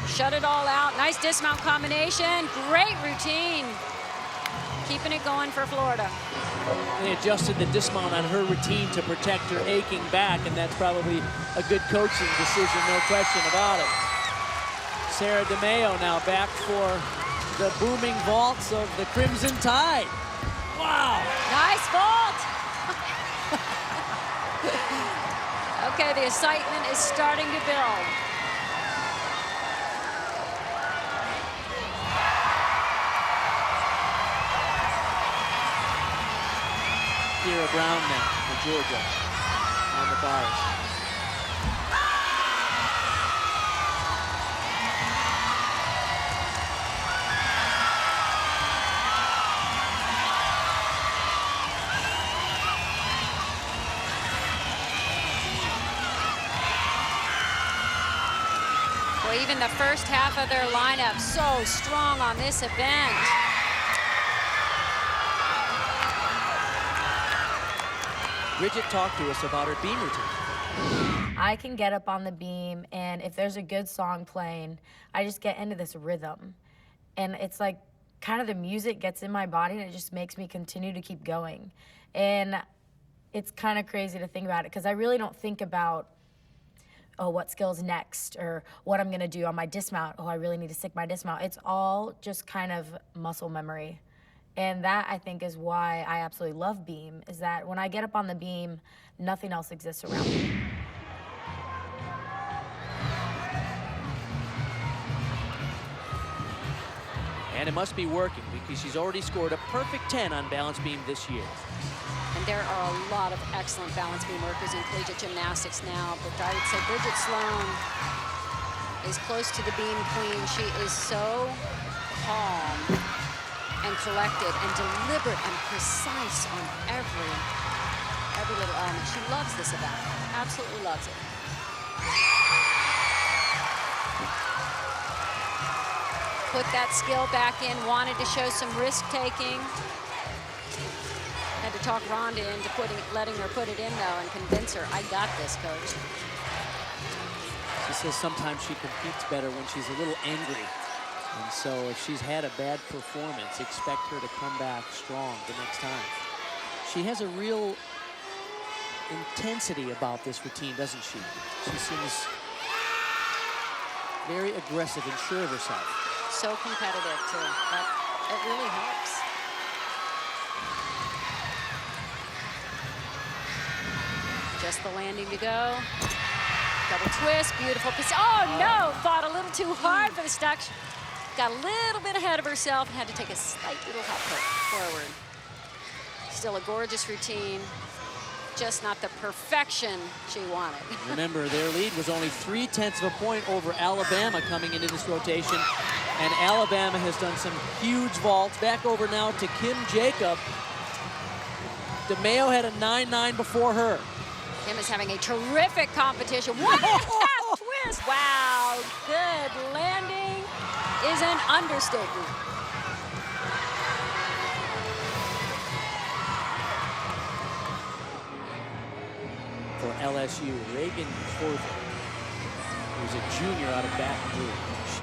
Shut it all out. Nice dismount combination. Great routine. Keeping it going for Florida. They adjusted the dismount on her routine to protect her aching back, and that's probably a good coaching decision, no question about it. Sarah DeMeo now back for the booming vaults of the Crimson Tide. Wow. Nice vault. Okay, the excitement is starting to build. Kira Brown now for Georgia on the bars. Well, even the first half of their lineup so strong on this event. Bridget talked to us about her beam routine. I can get up on the beam, and if there's a good song playing, I just get into this rhythm. And it's like kind of the music gets in my body, and it just makes me continue to keep going. And it's kind of crazy to think about it, because I really don't think about, oh, what skill's next, or what I'm gonna do on my dismount. Oh, I really need to stick my dismount. It's all just kind of muscle memory. And that, I think, is why I absolutely love beam, is that when I get up on the beam, nothing else exists around me. And it must be working, because she's already scored a perfect 10 on balance beam this year. And there are a lot of excellent balance beam workers in collegiate gymnastics now, but I would say Bridget Sloan is close to the beam queen. She is so calm and collected and deliberate and precise on every little element. She loves this event, absolutely loves it. put that skill back in, wanted to show some risk-taking. Had to talk Rhonda into letting her put it in, though, and convince her, I got this, coach. She says sometimes she competes better when she's a little angry. And so if she's had a bad performance, expect her to come back strong the next time. She has a real intensity about this routine, doesn't she? She seems very aggressive and sure of herself. So competitive, too. But it really helps. Just the landing to go. Double twist, beautiful position. Oh no, fought a little too hard for the stock. Got a little bit ahead of herself and had to take a slight little hop forward. Still a gorgeous routine, just not the perfection she wanted. Remember, their lead was only 0.3 of a point over Alabama coming into this rotation. And Alabama has done some huge vaults. Back over now to Kim Jacob. DeMeo had a 9.9 before her. Kim is having a terrific competition. What a half twist! Wow, good landing is an understatement. For LSU, Reagan Corver, who's a junior out of Baton Rouge.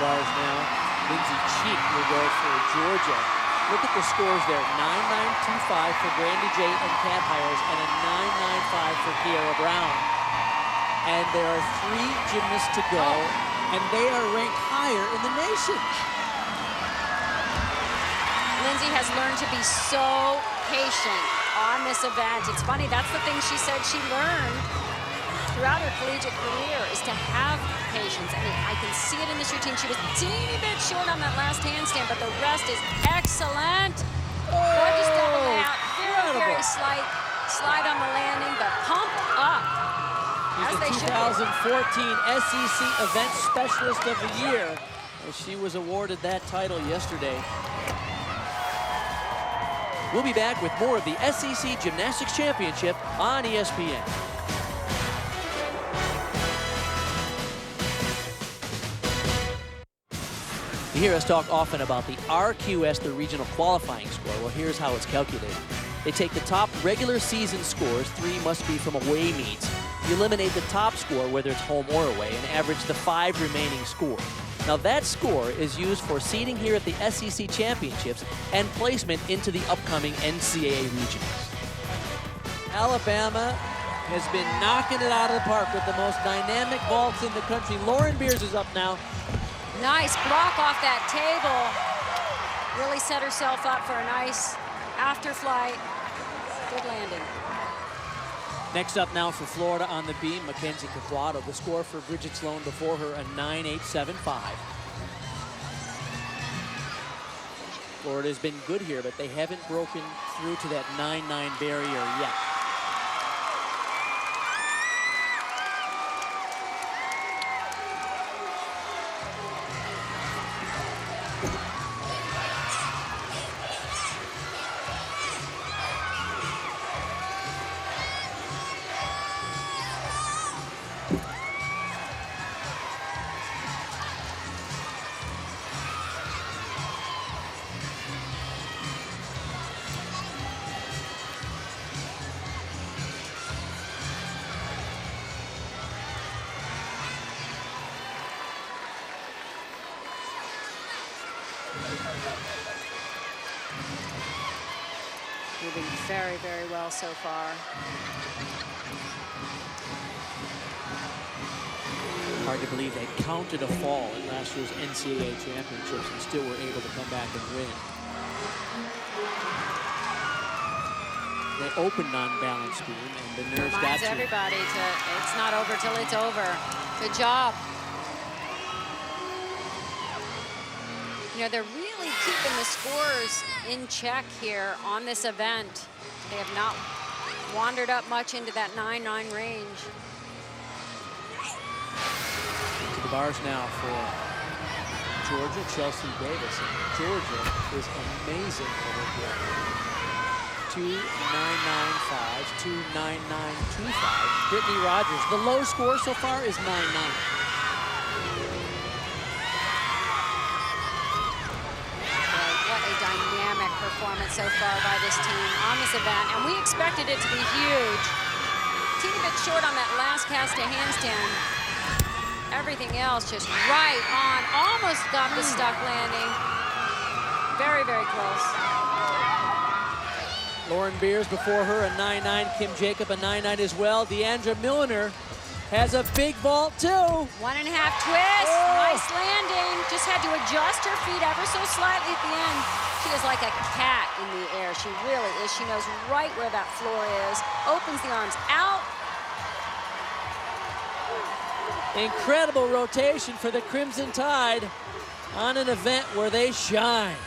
Bars now. Lindsay Cheek will go for Georgia. Look at the scores there. 9.925 for Brandy J and Kat Hires and a 9.95 for Kiara Brown. And there are 3 gymnasts to go, and they are ranked higher in the nation. Lindsay has learned to be so patient on this event. It's funny, that's the thing she said she learned throughout her collegiate career, is to have patience. I mean, I can see it in this routine. She was a teeny bit short on that last handstand, but the rest is excellent. Gorgeous double out. Very, very slight slide on the landing, but pump up. She's the 2014 SEC Event Specialist of the Year. She was awarded that title yesterday. We'll be back with more of the SEC Gymnastics Championship on ESPN. You hear us talk often about the RQS, the regional qualifying score. Well, here's how it's calculated. They take the top regular season scores, 3 must be from away meets. You eliminate the top score, whether it's home or away, and average the 5 remaining scores. Now that score is used for seeding here at the SEC Championships and placement into the upcoming NCAA regionals. Alabama has been knocking it out of the park with the most dynamic vaults in the country. Lauren Beers is up now. Nice block off that table. Really set herself up for a nice after flight. Good landing. Next up now for Florida on the beam, Mackenzie Capuato. The score for Bridget Sloan before her, a 9.875. Florida has been good here, but they haven't broken through to that 9.9 barrier yet. Moving very, very well so far. Hard to believe they counted a fall in last year's NCAA championships and still were able to come back and win. They opened on balance beam, and the nerves got Reminds you. everybody it's not over till it's over. Good job. You know, they're really keeping the scores in check here on this event. They have not wandered up much into that 9-9 range. To the bars now for Georgia, Chelsea Davis. And Georgia is amazing over here. 2.995, 2.9925. Brittany Rogers, the low score so far is 9-9. Dynamic performance so far by this team on this event, and we expected it to be huge. Teeny bit short on that last cast to handstand. Everything else just right on, almost got the stuck landing. Very, very close. Lauren Beers before her, a 9-9. Kim Jacob, a 9-9 as well. Deandra Milliner has a big vault too. 1.5 twist, nice landing. Just had to adjust her feet ever so slightly at the end. She is like a cat in the air. She really is. She knows right where that floor is. Opens the arms out. Incredible rotation for the Crimson Tide on an event where they shine.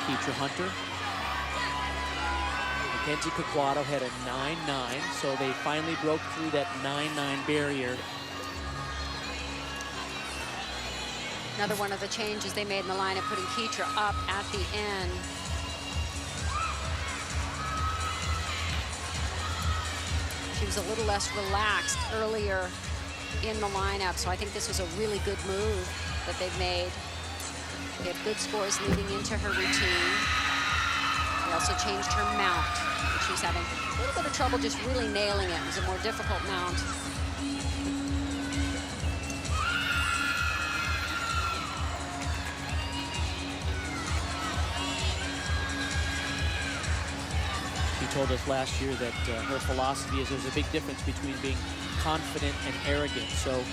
Keitra Hunter. Mackenzie Caquato had a 9-9, so they finally broke through that 9-9 barrier. Another one of the changes they made in the lineup, putting Keitra up at the end. She was a little less relaxed earlier in the lineup, so I think this was a really good move that they've made. They have good scores leading into her routine. They also changed her mount. She was having a little bit of trouble just really nailing it. It was a more difficult mount. She told us last year that her philosophy is there's a big difference between being confident and arrogant. So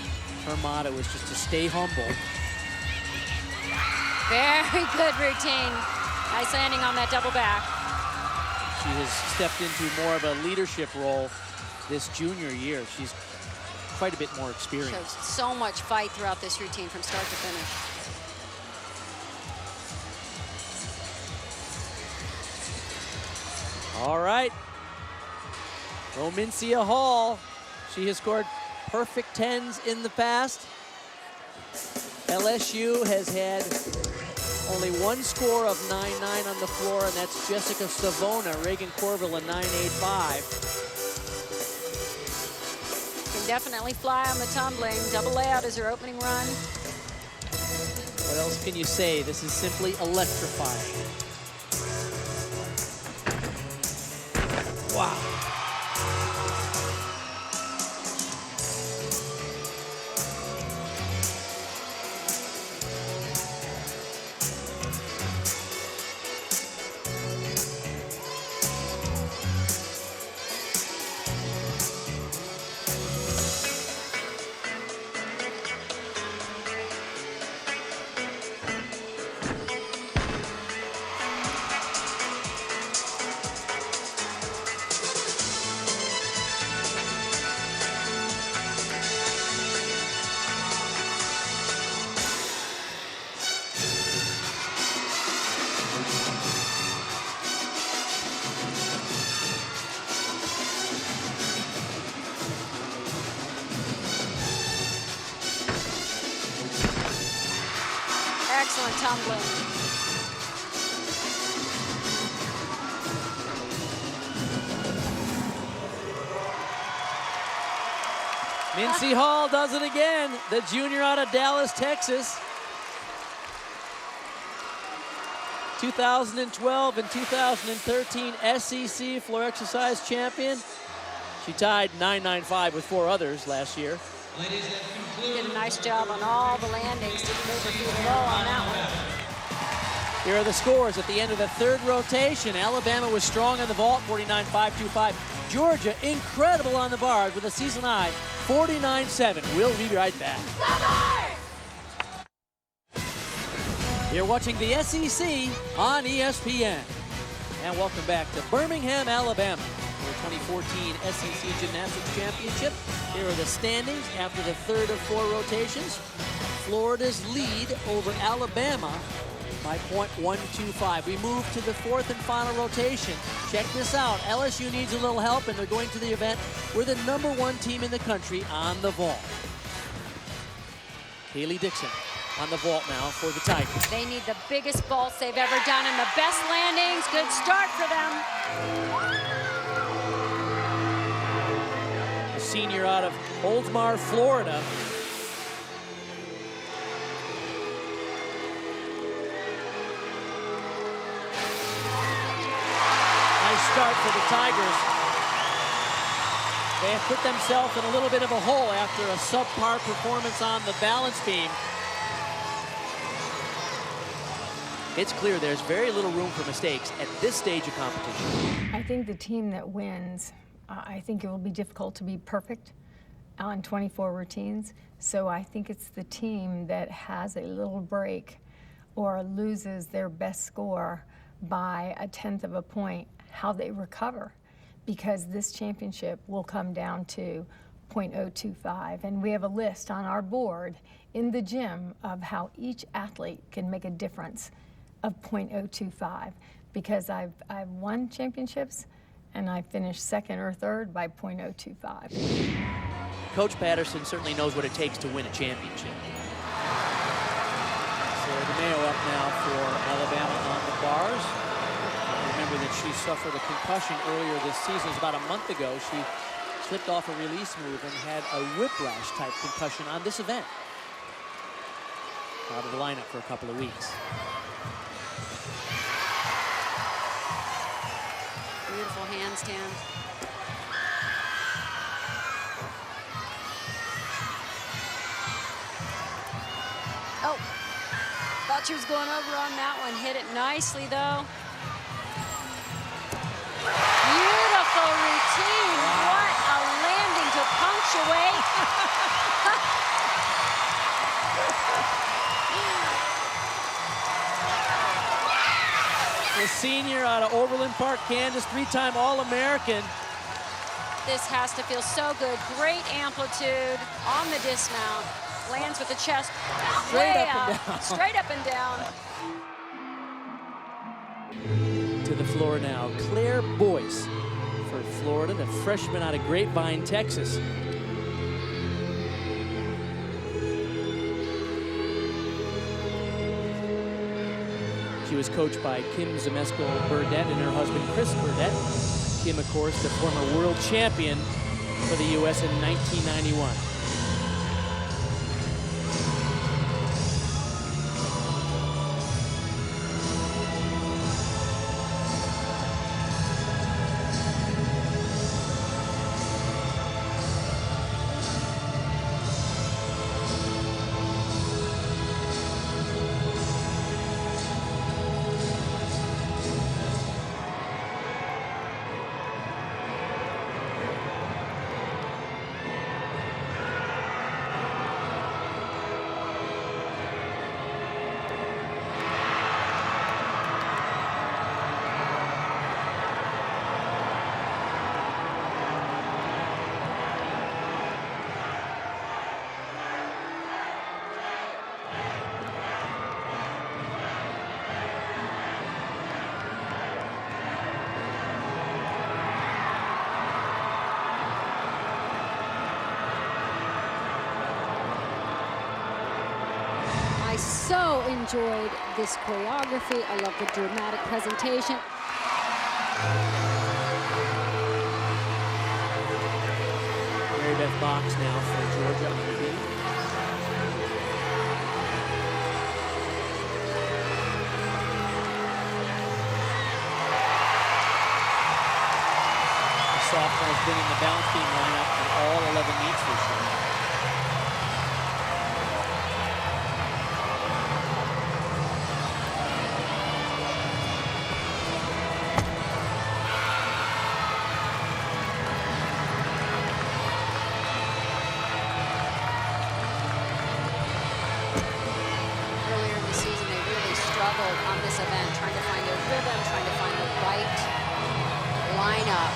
her motto is just to stay humble. Very good routine. Nice landing on that double back. She has stepped into more of a leadership role this junior year. She's quite a bit more experienced. Shows so much fight throughout this routine from start to finish. All right. Romincia Hall. She has scored perfect 10s in the past. LSU has had only one score of 9-9 on the floor, and that's Jessica Savona. Reagan Corville, a 9.85. Can definitely fly on the tumbling. Double layout is her opening run. What else can you say? This is simply electrifying. Wow. Excellent tumbling. Mincy Hall does it again. The junior out of Dallas, Texas. 2012 and 2013 SEC floor exercise champion. She tied 9.95 with 4 others last year. Did a nice job on all the landings. Didn't move her feet low on that one. Here are the scores at the end of the third rotation. Alabama was strong on the vault, 49.525. Georgia, incredible on the bars with a season high, 49.7. We'll be right back. You're watching the SEC on ESPN. And welcome back to Birmingham, Alabama, for the 2014 SEC Gymnastics Championship. Here are the standings after the third of 4 rotations. Florida's lead over Alabama by .125. We move to the 4th and final rotation. Check this out. LSU needs a little help, and they're going to the event. We're the #1 team in the country on the vault. Kaylee Dixon on the vault now for the Tigers. They need the biggest vaults they've ever done and the best landings. Good start for them. The senior out of Oldsmar, Florida. Nice start for the Tigers. They have put themselves in a little bit of a hole after a subpar performance on the balance beam. It's clear there's very little room for mistakes at this stage of competition. I think the team that wins, I think it will be difficult to be perfect on 24 routines. So I think it's the team that has a little break or loses their best score by 1/10 of a point, how they recover. Because this championship will come down to .025. And we have a list on our board in the gym of how each athlete can make a difference of .025, because I've won championships and I finished 2nd or 3rd by .025. Coach Patterson certainly knows what it takes to win a championship. Sarah DeMeo up now for Alabama on the bars. Remember that she suffered a concussion earlier this season. It was about a month ago. She slipped off a release move and had a whiplash type concussion on this event. Out of the lineup for a couple of weeks. Beautiful handstand. Oh, thought she was going over on that one. Hit it nicely, though. Beautiful routine. Wow. What a landing to punctuate. The senior out of Overland Park, Kansas, 3-time All-American. This has to feel so good. Great amplitude on the dismount. Lands with the chest Straight way up and up. down. Straight up and down. To the floor now, Claire Boyce for Florida, the freshman out of Grapevine, Texas. She was coached by Kim Zemesco-Burdett and her husband Chris Burdett. Kim, of course, the former world champion for the U.S. in 1991. So enjoyed this choreography. I love the dramatic presentation. Mary Beth Box now for Georgia on the beat. The sophomore has been in the balance beam lineup in all 11 meets this year. struggled on this event, trying to find their rhythm, trying to find the right lineup.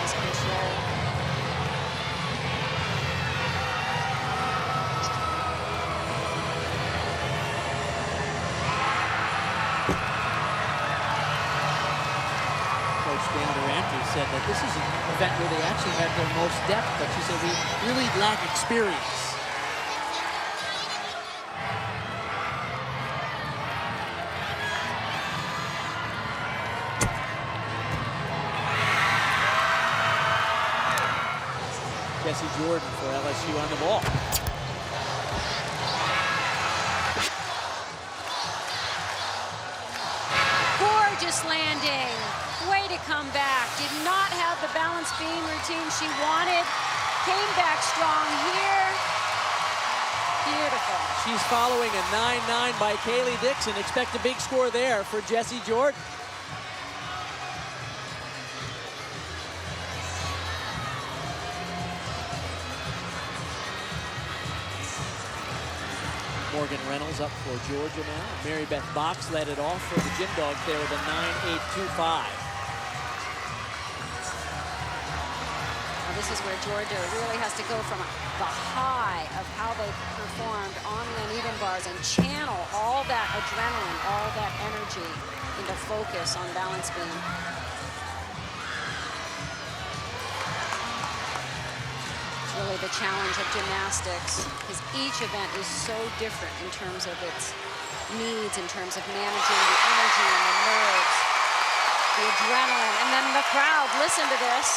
His control. Andrew said that this is an event where they actually had their most depth, but she said we really lack experience. Jessie Jordan for LSU on the ball. Gorgeous landing. Way to come back. Did not have the balance beam routine she wanted. Came back strong here. Beautiful. She's following a 9-9 by Kaylee Dixon. Expect a big score there for Jessie Jordan. Morgan Reynolds up for Georgia now. Mary Beth Box led it off for the Gym Dogs there with a 9.825. Well, this is where Georgia really has to go from the high of how they performed on the uneven bars and channel all that adrenaline, all that energy into focus on balance beam. Really the challenge of gymnastics, because each event is so different in terms of its needs, in terms of managing the energy and the nerves, the adrenaline, and then the crowd. Listen to this.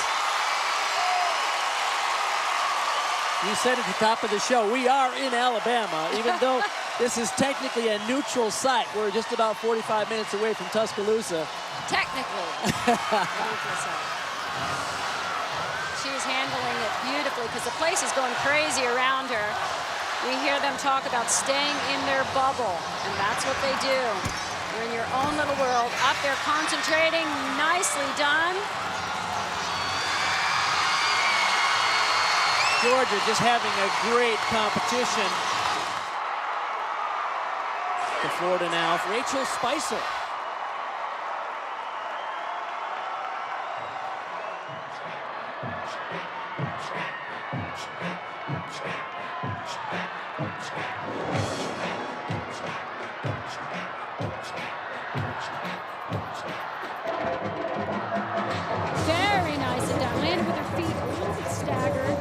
You said at the top of the show, we are in Alabama, even though this is technically a neutral site. We're just about 45 minutes away from Tuscaloosa. Technically, a neutral site. She's handling it beautifully because the place is going crazy around her. We hear them talk about staying in their bubble, and that's what they do. You're in your own little world, up there concentrating. Nicely done. Georgia just having a great competition. To Florida now, Rachel Spicer. Very nice and down. Landed with her feet a little bit staggered.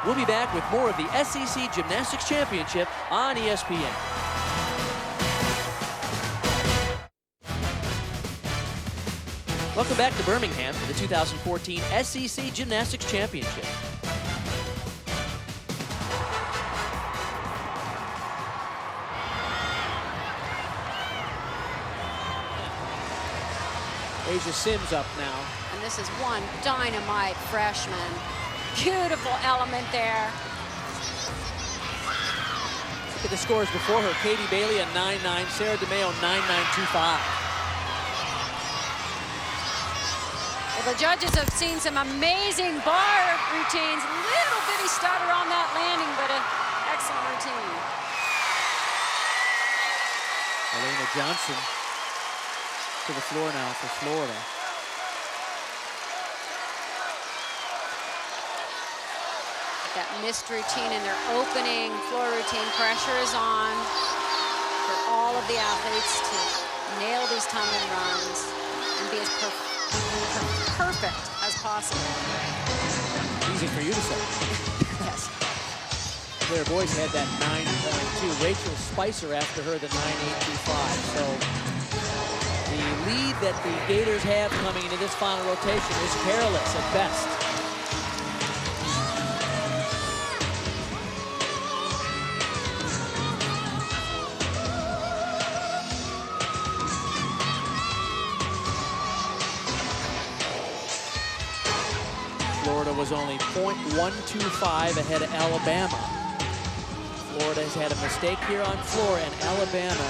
We'll be back with more of the SEC Gymnastics Championship on ESPN. Welcome back to Birmingham for the 2014 SEC Gymnastics Championship. Asia Sims up now. And this is one dynamite freshman. Beautiful element there. Look at the scores before her. Katie Bailey a 9.9, Sarah DeMeo 9.925. Well, the judges have seen some amazing bar routines. Little bitty stutter on that landing, but an excellent routine. Elena Johnson to the floor now for Florida. That missed routine in their opening floor routine. Pressure is on for all of the athletes to nail these tumbling runs and be as perfect as possible. Easy for you to say. Yes. Blair Boyce had that 9.2. Rachel Spicer after her the 9.825. So the lead that the Gators have coming into this final rotation is careless at best. Florida was only .125 ahead of Alabama. Florida has had a mistake here on floor, and Alabama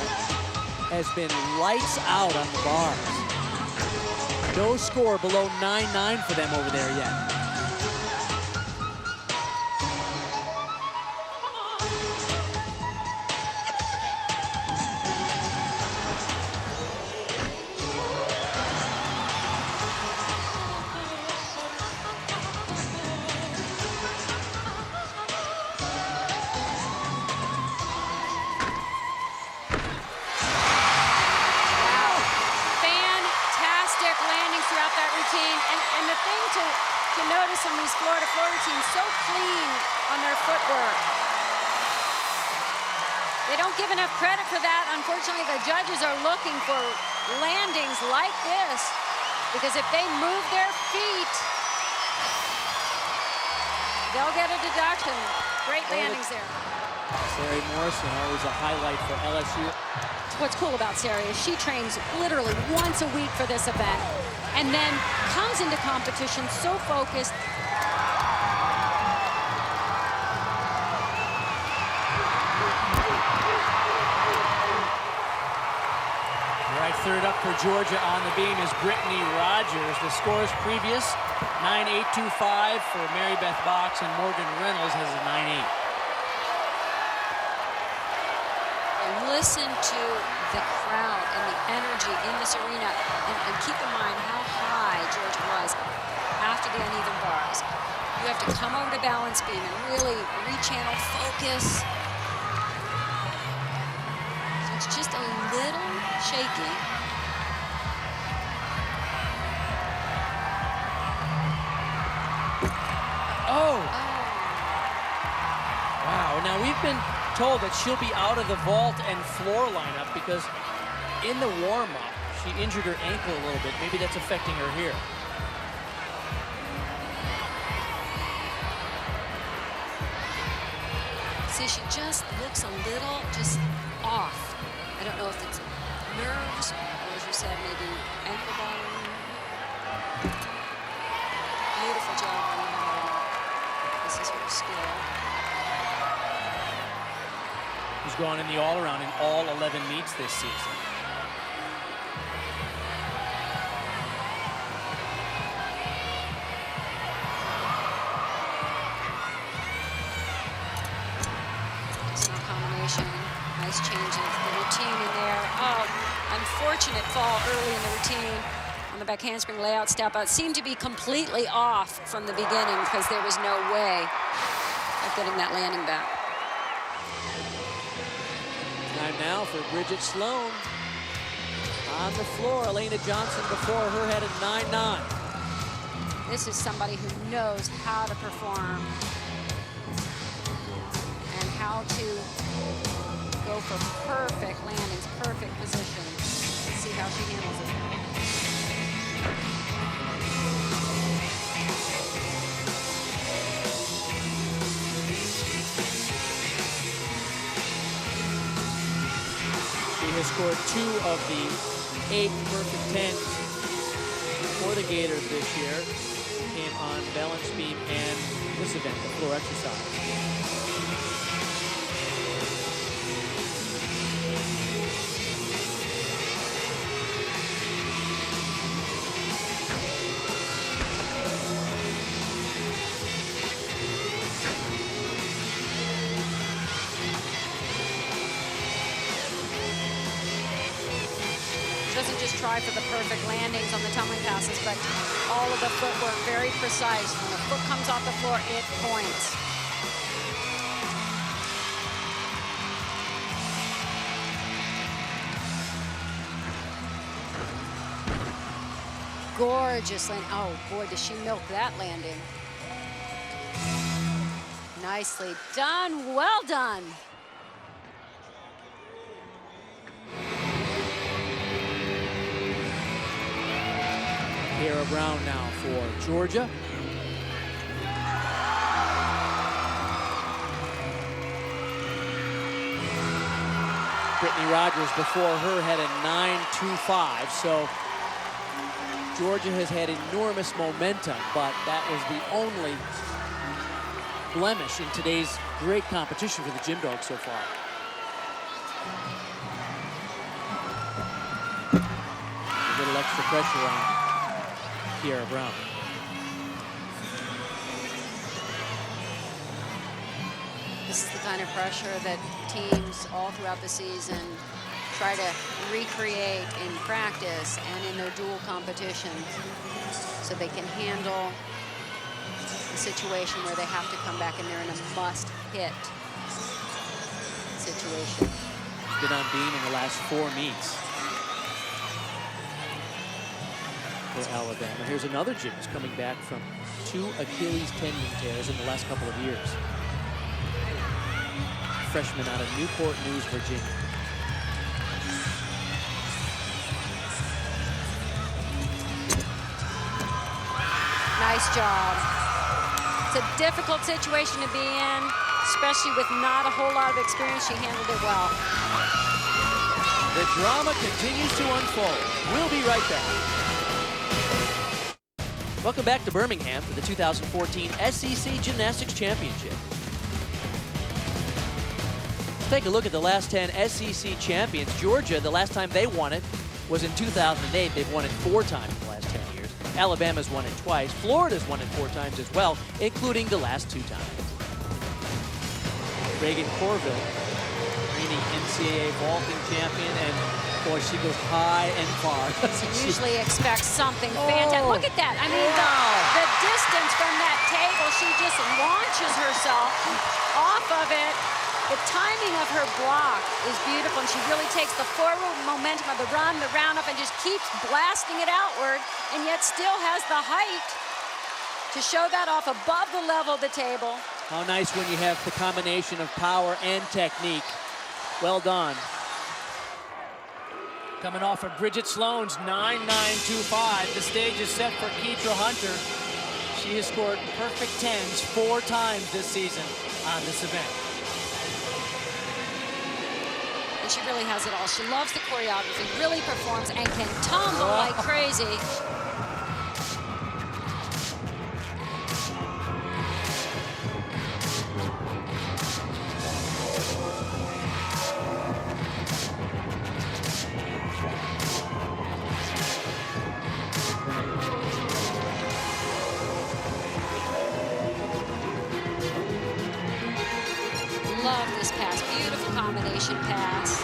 has been lights out on the bars. No score below 9-9 for them over there yet. And the thing to notice in these Florida floor routines, so clean on their footwork. They don't give enough credit for that. Unfortunately, the judges are looking for landings like this, because if they move their feet, they'll get a deduction. Great landings there. Sari Morrison, always a highlight for LSU. What's cool about Sari is she trains literally once a week for this event, and then comes into competition so focused. All right, third up for Georgia on the beam is Brittany Rogers. The scores previous, 9.825 for Mary Beth Box, and Morgan Reynolds has a 9.8. Listen to the crowd and the energy in this arena, and keep in mind how high Georgia was after the uneven bars. You have to come over to balance beam and really rechannel focus. So it's just a little shaky. Oh! Wow, now we've been told that she'll be out of the vault and floor lineup because in the warm-up, she injured her ankle a little bit. Maybe that's affecting her here. See, she just looks a little just off. I don't know if it's nerves or, as you said, maybe ankle bone. Beautiful job on her. This is her skill. Who's gone in the all-around in all 11 meets this season. Excellent combination. Nice change of the routine in there. Oh, unfortunate fall early in the routine on the back handspring layout step out. Seemed to be completely off from the beginning because there was no way of getting that landing back. Time now for Bridget Sloan. On the floor, Elena Johnson before her had a 9.9. This is somebody who knows how to perform and how to go for perfect landings, perfect positions. Let's see how she handles it. She has scored 2 of the 8 perfect 10s for the Gators this year. Came on balance beam and this event, the floor exercise. doesn't just try for the perfect landings on the tumbling passes, but all of the footwork very precise. When the foot comes off the floor, it points. Gorgeous landing. Oh boy, does she milk that landing. Nicely done, well done. Kara Brown now for Georgia. Brittany Rogers before her had a 9.25, so Georgia has had enormous momentum, but that was the only blemish in today's great competition for the Gym Dogs so far. A little extra pressure on Kiara Brown. This is the kind of pressure that teams all throughout the season try to recreate in practice and in their dual competitions so they can handle the situation where they have to come back and they're in a must-hit situation. Been on beam in the last 4 meets for Alabama. Here's another gymnast coming back from 2 Achilles tendon tears in the last couple of years. Freshman out of Newport News, Virginia. Nice job. It's a difficult situation to be in, especially with not a whole lot of experience. She handled it well. The drama continues to unfold. We'll be right back. Welcome back to Birmingham for the 2014 SEC Gymnastics Championship. Take a look at the last 10 SEC champions. Georgia, the last time they won it was in 2008. They've won it 4 times in the last 10 years. Alabama's won it twice. Florida's won it 4 times as well, including the last 2 times. Reagan Corville, reigning NCAA vaulting champion, and boy, she goes high and far. She usually expects something fantastic. Look at that. I mean, the distance from that table, she just launches herself off of it. The timing of her block is beautiful, and she really takes the forward momentum of the run, the roundup, and just keeps blasting it outward, and yet still has the height to show that off above the level of the table. How nice when you have the combination of power and technique. Well done. Coming off of Bridget Sloan's 9.925, the stage is set for Keitra Hunter. She has scored perfect 10s 4 times this season on this event. And she really has it all. She loves the choreography, really performs, and can tumble like crazy. Love this pass. Beautiful combination pass.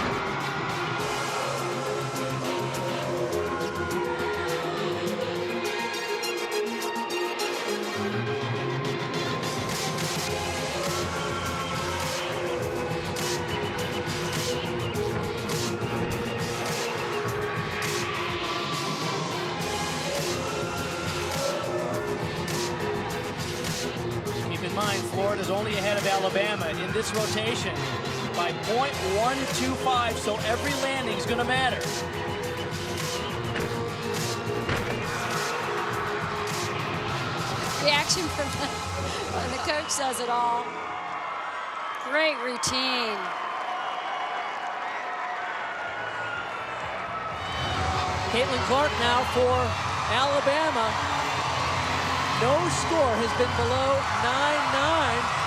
Keep in mind, Florida's only ahead of Alabama in this rotation by 0.125, so every landing's gonna matter. The action from the coach says it all. Great routine. Caitlin Clark now for Alabama. No score has been below 9.9.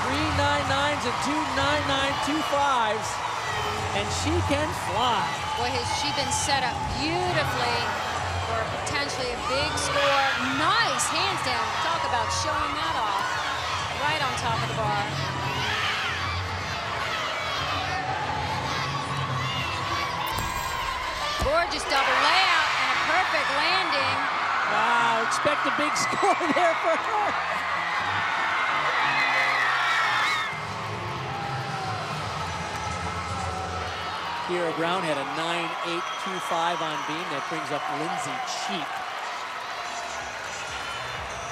3 9.9s and 2 9.925s, and she can fly. Boy, has she been set up beautifully for potentially a big score. Nice hands down. Talk about showing that off. Right on top of the bar. Gorgeous double layout and a perfect landing. Wow, expect a big score there for her. Kira Brown had a 9.825 on beam. That brings up Lindsay Cheek.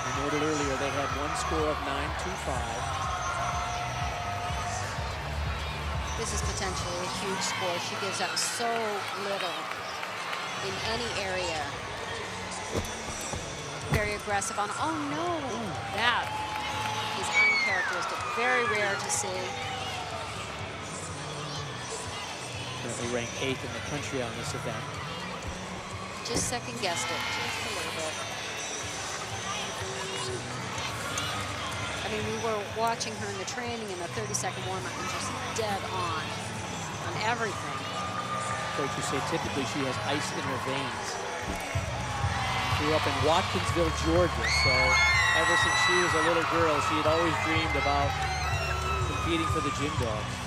We noted earlier they had one score of 9.25. This is potentially a huge score. She gives up so little in any area. Very aggressive on, oh no, that is uncharacteristic. Very rare to see. Currently ranked 8th in the country on this event. Just second guessed it, just a little bit. I mean, we were watching her in the training in the 30-second warm-up and just dead on everything. Coaches say typically she has ice in her veins. Grew up in Watkinsville, Georgia, so ever since she was a little girl, she had always dreamed about competing for the Gym Dogs.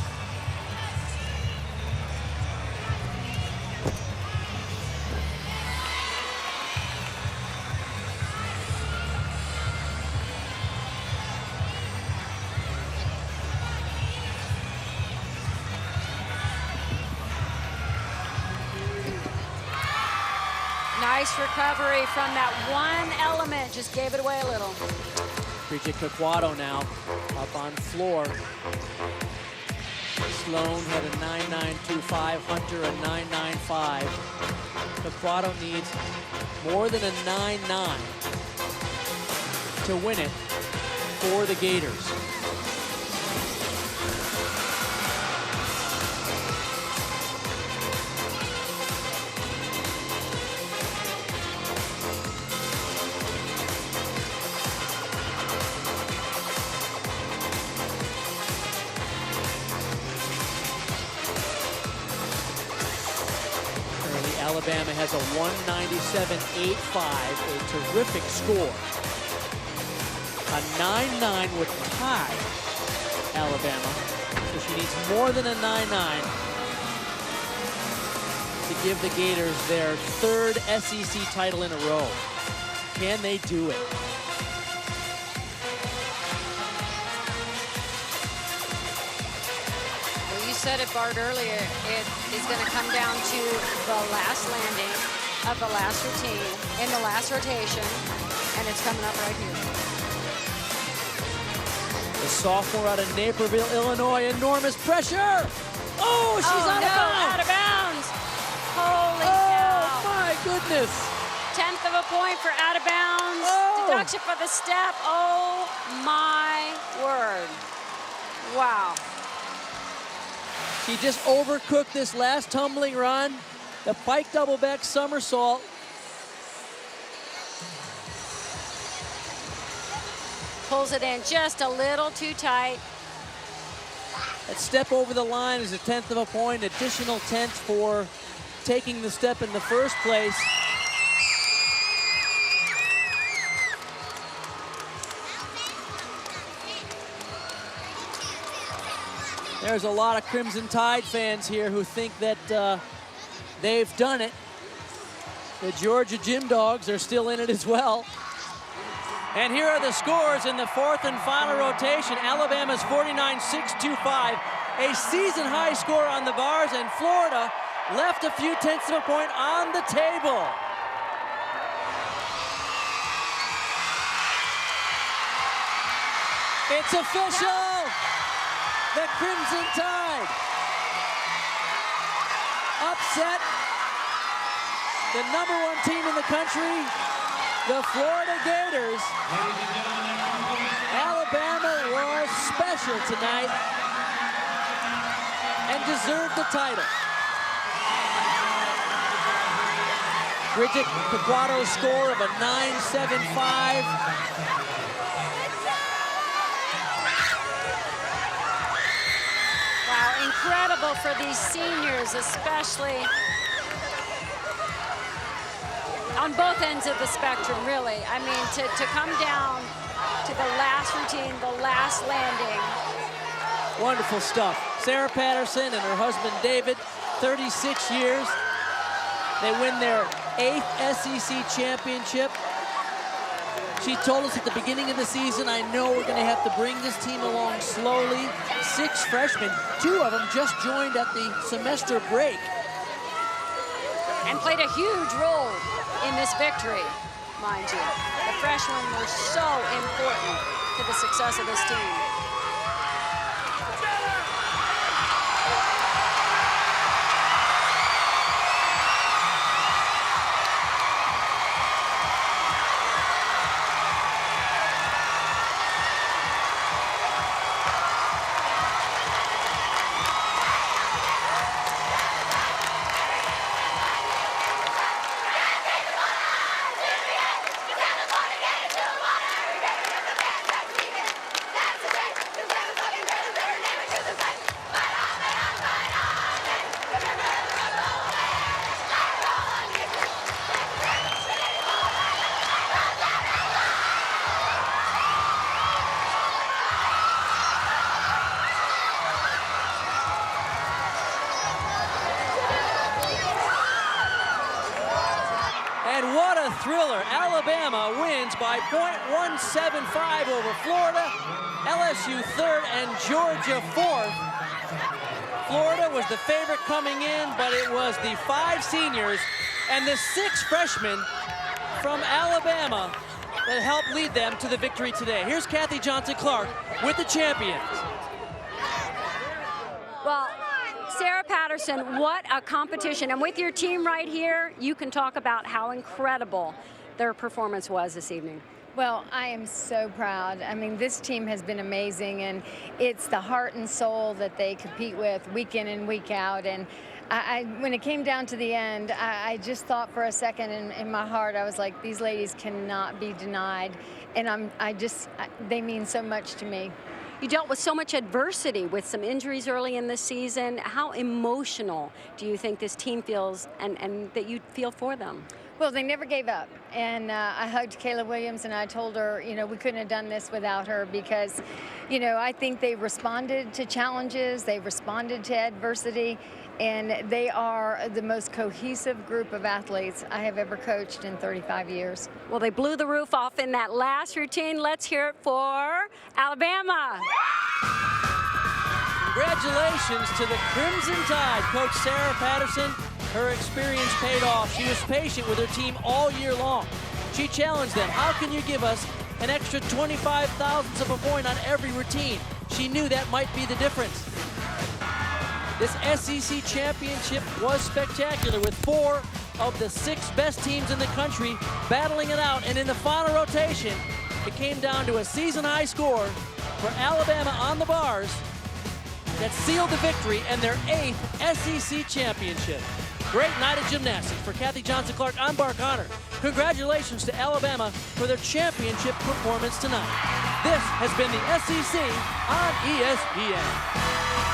Nice recovery from that one element. Just gave it away a little. Bridget Caquato now up on floor. Sloan had a 9.925, Hunter a 9.95. Caquato needs more than a 9.9 to win it for the Gators. Alabama has a 197.85, a terrific score. A 9.9 would tie Alabama, so she needs more than a 9.9 to give the Gators their 3rd SEC title in a row. Can they do it? Said it, Bart, earlier, it is going to come down to the last landing of the last routine in the last rotation, and it's coming up right here. The sophomore out of Naperville, Illinois, enormous pressure. Oh, she's out of bounds. Out of bounds. Holy cow. Oh, my goodness. 10th of a point for out of bounds. Oh. Deduction for the step. Oh, my word. Wow. She just overcooked this last tumbling run. The pike double back somersault. Pulls it in just a little too tight. That step over the line is a 10th of a point, additional 10th for taking the step in the first place. There's a lot of Crimson Tide fans here who think that they've done it. The Georgia Gym Dogs are still in it as well. And here are the scores in the 4th and final rotation. Alabama's 49.625, a season high score on the bars, and Florida left a few tenths of a point on the table. It's official! The Crimson Tide upset the #1 team in the country, the Florida Gators. Alabama was special tonight and deserved the title. Bridget Caquato's score of a 9.75. Incredible for these seniors, especially on both ends of the spectrum, really. I mean, to come down to the last routine, the last landing. Wonderful stuff. Sarah Patterson and her husband David, 36 years. They win their 8th SEC championship. She told us at the beginning of the season, I know we're going to have to bring this team along slowly. 6 freshmen, 2 of them just joined at the semester break. And played a huge role in this victory, mind you. The freshmen were so important to the success of this team. And what a thriller. Alabama wins by .175 over Florida. LSU 3rd and Georgia 4th. Florida was the favorite coming in, but it was the 5 seniors and the 6 freshmen from Alabama that helped lead them to the victory today. Here's Kathy Johnson-Clark with the champions. Well, Sarah Patterson, what a competition. And with your team right here, you can talk about how incredible their performance was this evening. Well, I am so proud. I mean, this team has been amazing, and it's the heart and soul that they compete with week in and week out. And when it came down to the end, I just thought for a second in my heart, I was like, these ladies cannot be denied. And they mean so much to me. You dealt with so much adversity with some injuries early in the season. How emotional do you think this team feels and that you feel for them? Well, they never gave up. And I hugged Kayla Williams and I told her, we couldn't have done this without her because, I think they responded to challenges, they responded to adversity, and they are the most cohesive group of athletes I have ever coached in 35 years. Well, they blew the roof off in that last routine. Let's hear it for Alabama. Congratulations to the Crimson Tide. Coach Sarah Patterson, her experience paid off. She was patient with her team all year long. She challenged them. How can you give us an extra 25 thousandths of a point on every routine? She knew that might be the difference. This SEC championship was spectacular with 4 of the 6 best teams in the country battling it out. And in the final rotation, it came down to a season-high score for Alabama on the bars that sealed the victory and their 8th SEC championship. Great night of gymnastics. For Kathy Johnson-Clark, I'm Bar Connor. Congratulations to Alabama for their championship performance tonight. This has been the SEC on ESPN.